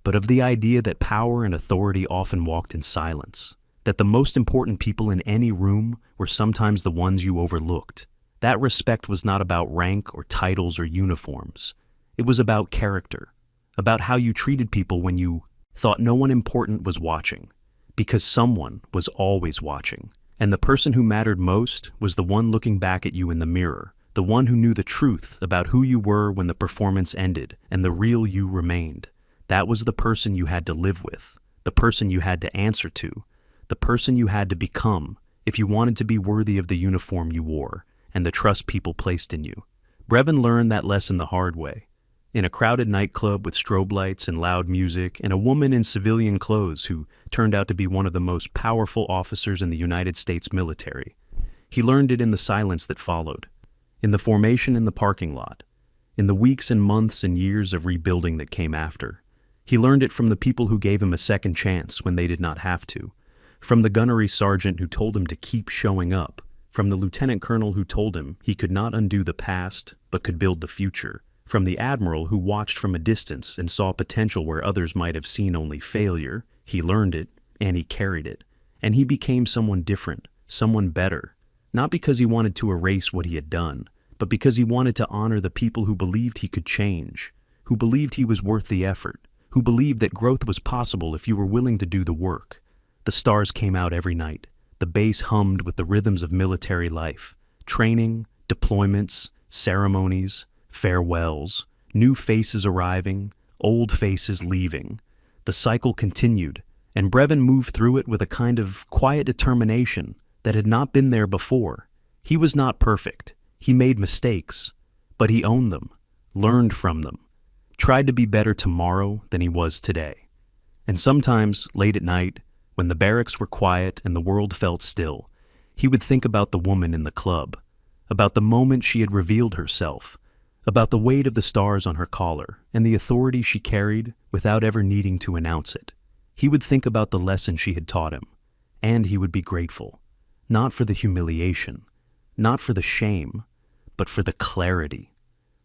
but of the idea that power and authority often walked in silence, that the most important people in any room were sometimes the ones you overlooked. That respect was not about rank or titles or uniforms. It was about character, about how you treated people when you thought no one important was watching, because someone was always watching. And the person who mattered most was the one looking back at you in the mirror, the one who knew the truth about who you were when the performance ended and the real you remained. That was the person you had to live with, the person you had to answer to, the person you had to become if you wanted to be worthy of the uniform you wore and the trust people placed in you. Brevin learned that lesson the hard way. In a crowded nightclub with strobe lights and loud music and a woman in civilian clothes who turned out to be one of the most powerful officers in the United States military. He learned it in the silence that followed, in the formation in the parking lot, in the weeks and months and years of rebuilding that came after. He learned it from the people who gave him a second chance when they did not have to, from the gunnery sergeant who told him to keep showing up, from the lieutenant colonel who told him he could not undo the past but could build the future, from the admiral who watched from a distance and saw potential where others might have seen only failure. He learned it, and he carried it, and he became someone different, someone better, not because he wanted to erase what he had done, but because he wanted to honor the people who believed he could change, who believed he was worth the effort, who believed that growth was possible if you were willing to do the work. The stars came out every night. The base hummed with the rhythms of military life, training, deployments, ceremonies, farewells, new faces arriving, old faces leaving. The cycle continued, and Brevin moved through it with a kind of quiet determination that had not been there before. He was not perfect. He made mistakes, but he owned them, learned from them, tried to be better tomorrow than he was today. And sometimes, late at night, when the barracks were quiet and the world felt still, he would think about the woman in the club, about the moment she had revealed herself, about the weight of the stars on her collar and the authority she carried without ever needing to announce it. He would think about the lesson she had taught him, and he would be grateful, not for the humiliation, not for the shame, but for the clarity,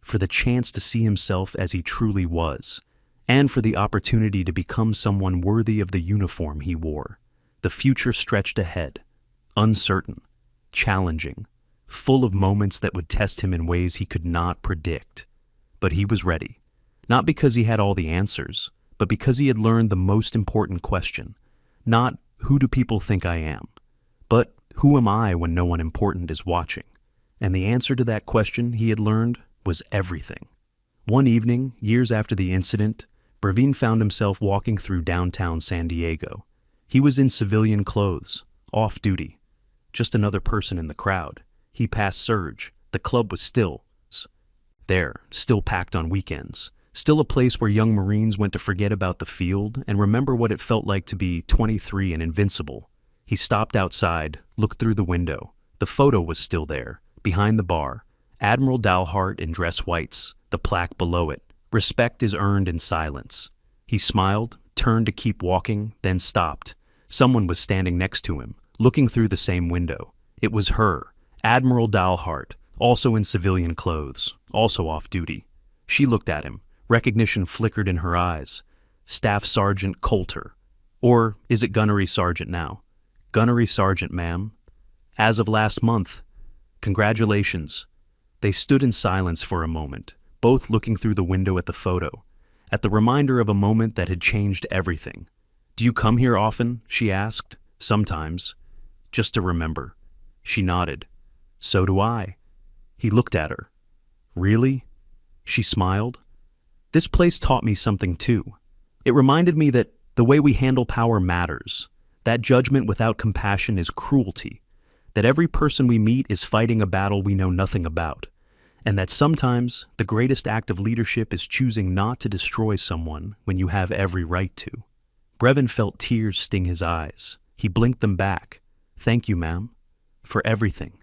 for the chance to see himself as he truly was, and for the opportunity to become someone worthy of the uniform he wore. The future stretched ahead, uncertain, challenging, full of moments that would test him in ways he could not predict. But he was ready, not because he had all the answers, but because he had learned the most important question. Not, who do people think I am? But, who am I when no one important is watching? And the answer to that question, he had learned, was everything. One evening, years after the incident, Bravin found himself walking through downtown San Diego. He was in civilian clothes, off duty. Just another person in the crowd. He passed Surge. The club was still there, still packed on weekends. Still a place where young Marines went to forget about the field and remember what it felt like to be 23 and invincible. He stopped outside, looked through the window. The photo was still there, behind the bar. Admiral Dalhart in dress whites, the plaque below it. Respect is earned in silence. He smiled, turned to keep walking, then stopped. Someone was standing next to him, looking through the same window. It was her, Admiral Dalhart, also in civilian clothes, also off duty. She looked at him. Recognition flickered in her eyes. Staff Sergeant Coulter. Or is it Gunnery Sergeant now? Gunnery Sergeant, ma'am. As of last month. Congratulations. They stood in silence for a moment, both looking through the window at the photo, at the reminder of a moment that had changed everything. Do you come here often? She asked. Sometimes. Just to remember. She nodded. So do I. He looked at her. Really? She smiled. This place taught me something too. It reminded me that the way we handle power matters, that judgment without compassion is cruelty, that every person we meet is fighting a battle we know nothing about, and that sometimes the greatest act of leadership is choosing not to destroy someone when you have every right to. Brevin felt tears sting his eyes. He blinked them back. Thank you, ma'am, for everything,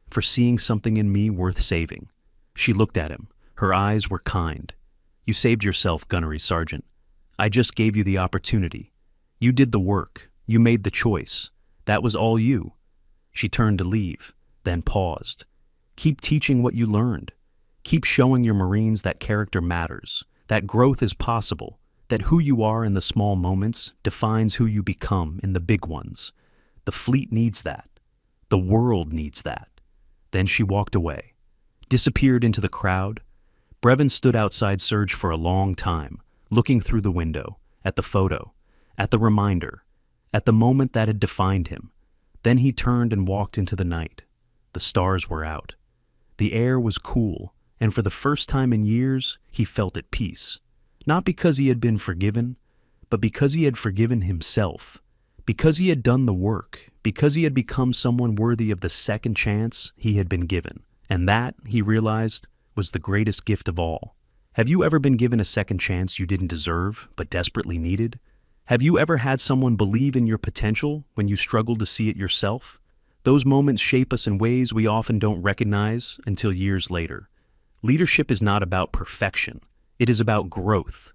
for seeing something in me worth saving. She looked at him. Her eyes were kind. You saved yourself, Gunnery Sergeant. I just gave you the opportunity. You did the work. You made the choice. That was all you. She turned to leave, then paused. Keep teaching what you learned. Keep showing your Marines that character matters, that growth is possible, that who you are in the small moments defines who you become in the big ones. The fleet needs that. The world needs that. Then she walked away, disappeared into the crowd. Brevin stood outside Surge for a long time, looking through the window, at the photo, at the reminder, at the moment that had defined him. Then he turned and walked into the night. The stars were out. The air was cool, and for the first time in years, he felt at peace. Not because he had been forgiven, but because he had forgiven himself. Because he had done the work, because he had become someone worthy of the second chance he had been given. And that, he realized, was the greatest gift of all. Have you ever been given a second chance you didn't deserve, but desperately needed? Have you ever had someone believe in your potential when you struggled to see it yourself? Those moments shape us in ways we often don't recognize until years later. Leadership is not about perfection. It is about growth.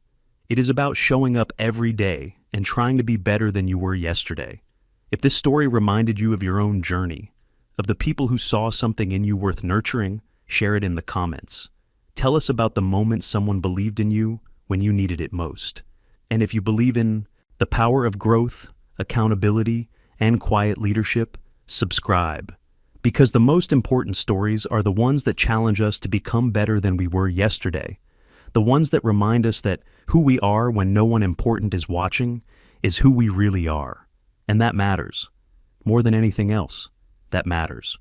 It is about showing up every day and trying to be better than you were yesterday. If this story reminded you of your own journey, of the people who saw something in you worth nurturing, share it in the comments. Tell us about the moment someone believed in you when you needed it most. And if you believe in the power of growth, accountability, and quiet leadership, subscribe. Because the most important stories are the ones that challenge us to become better than we were yesterday. The ones that remind us that who we are when no one important is watching is who we really are. And that matters. More than anything else, that matters.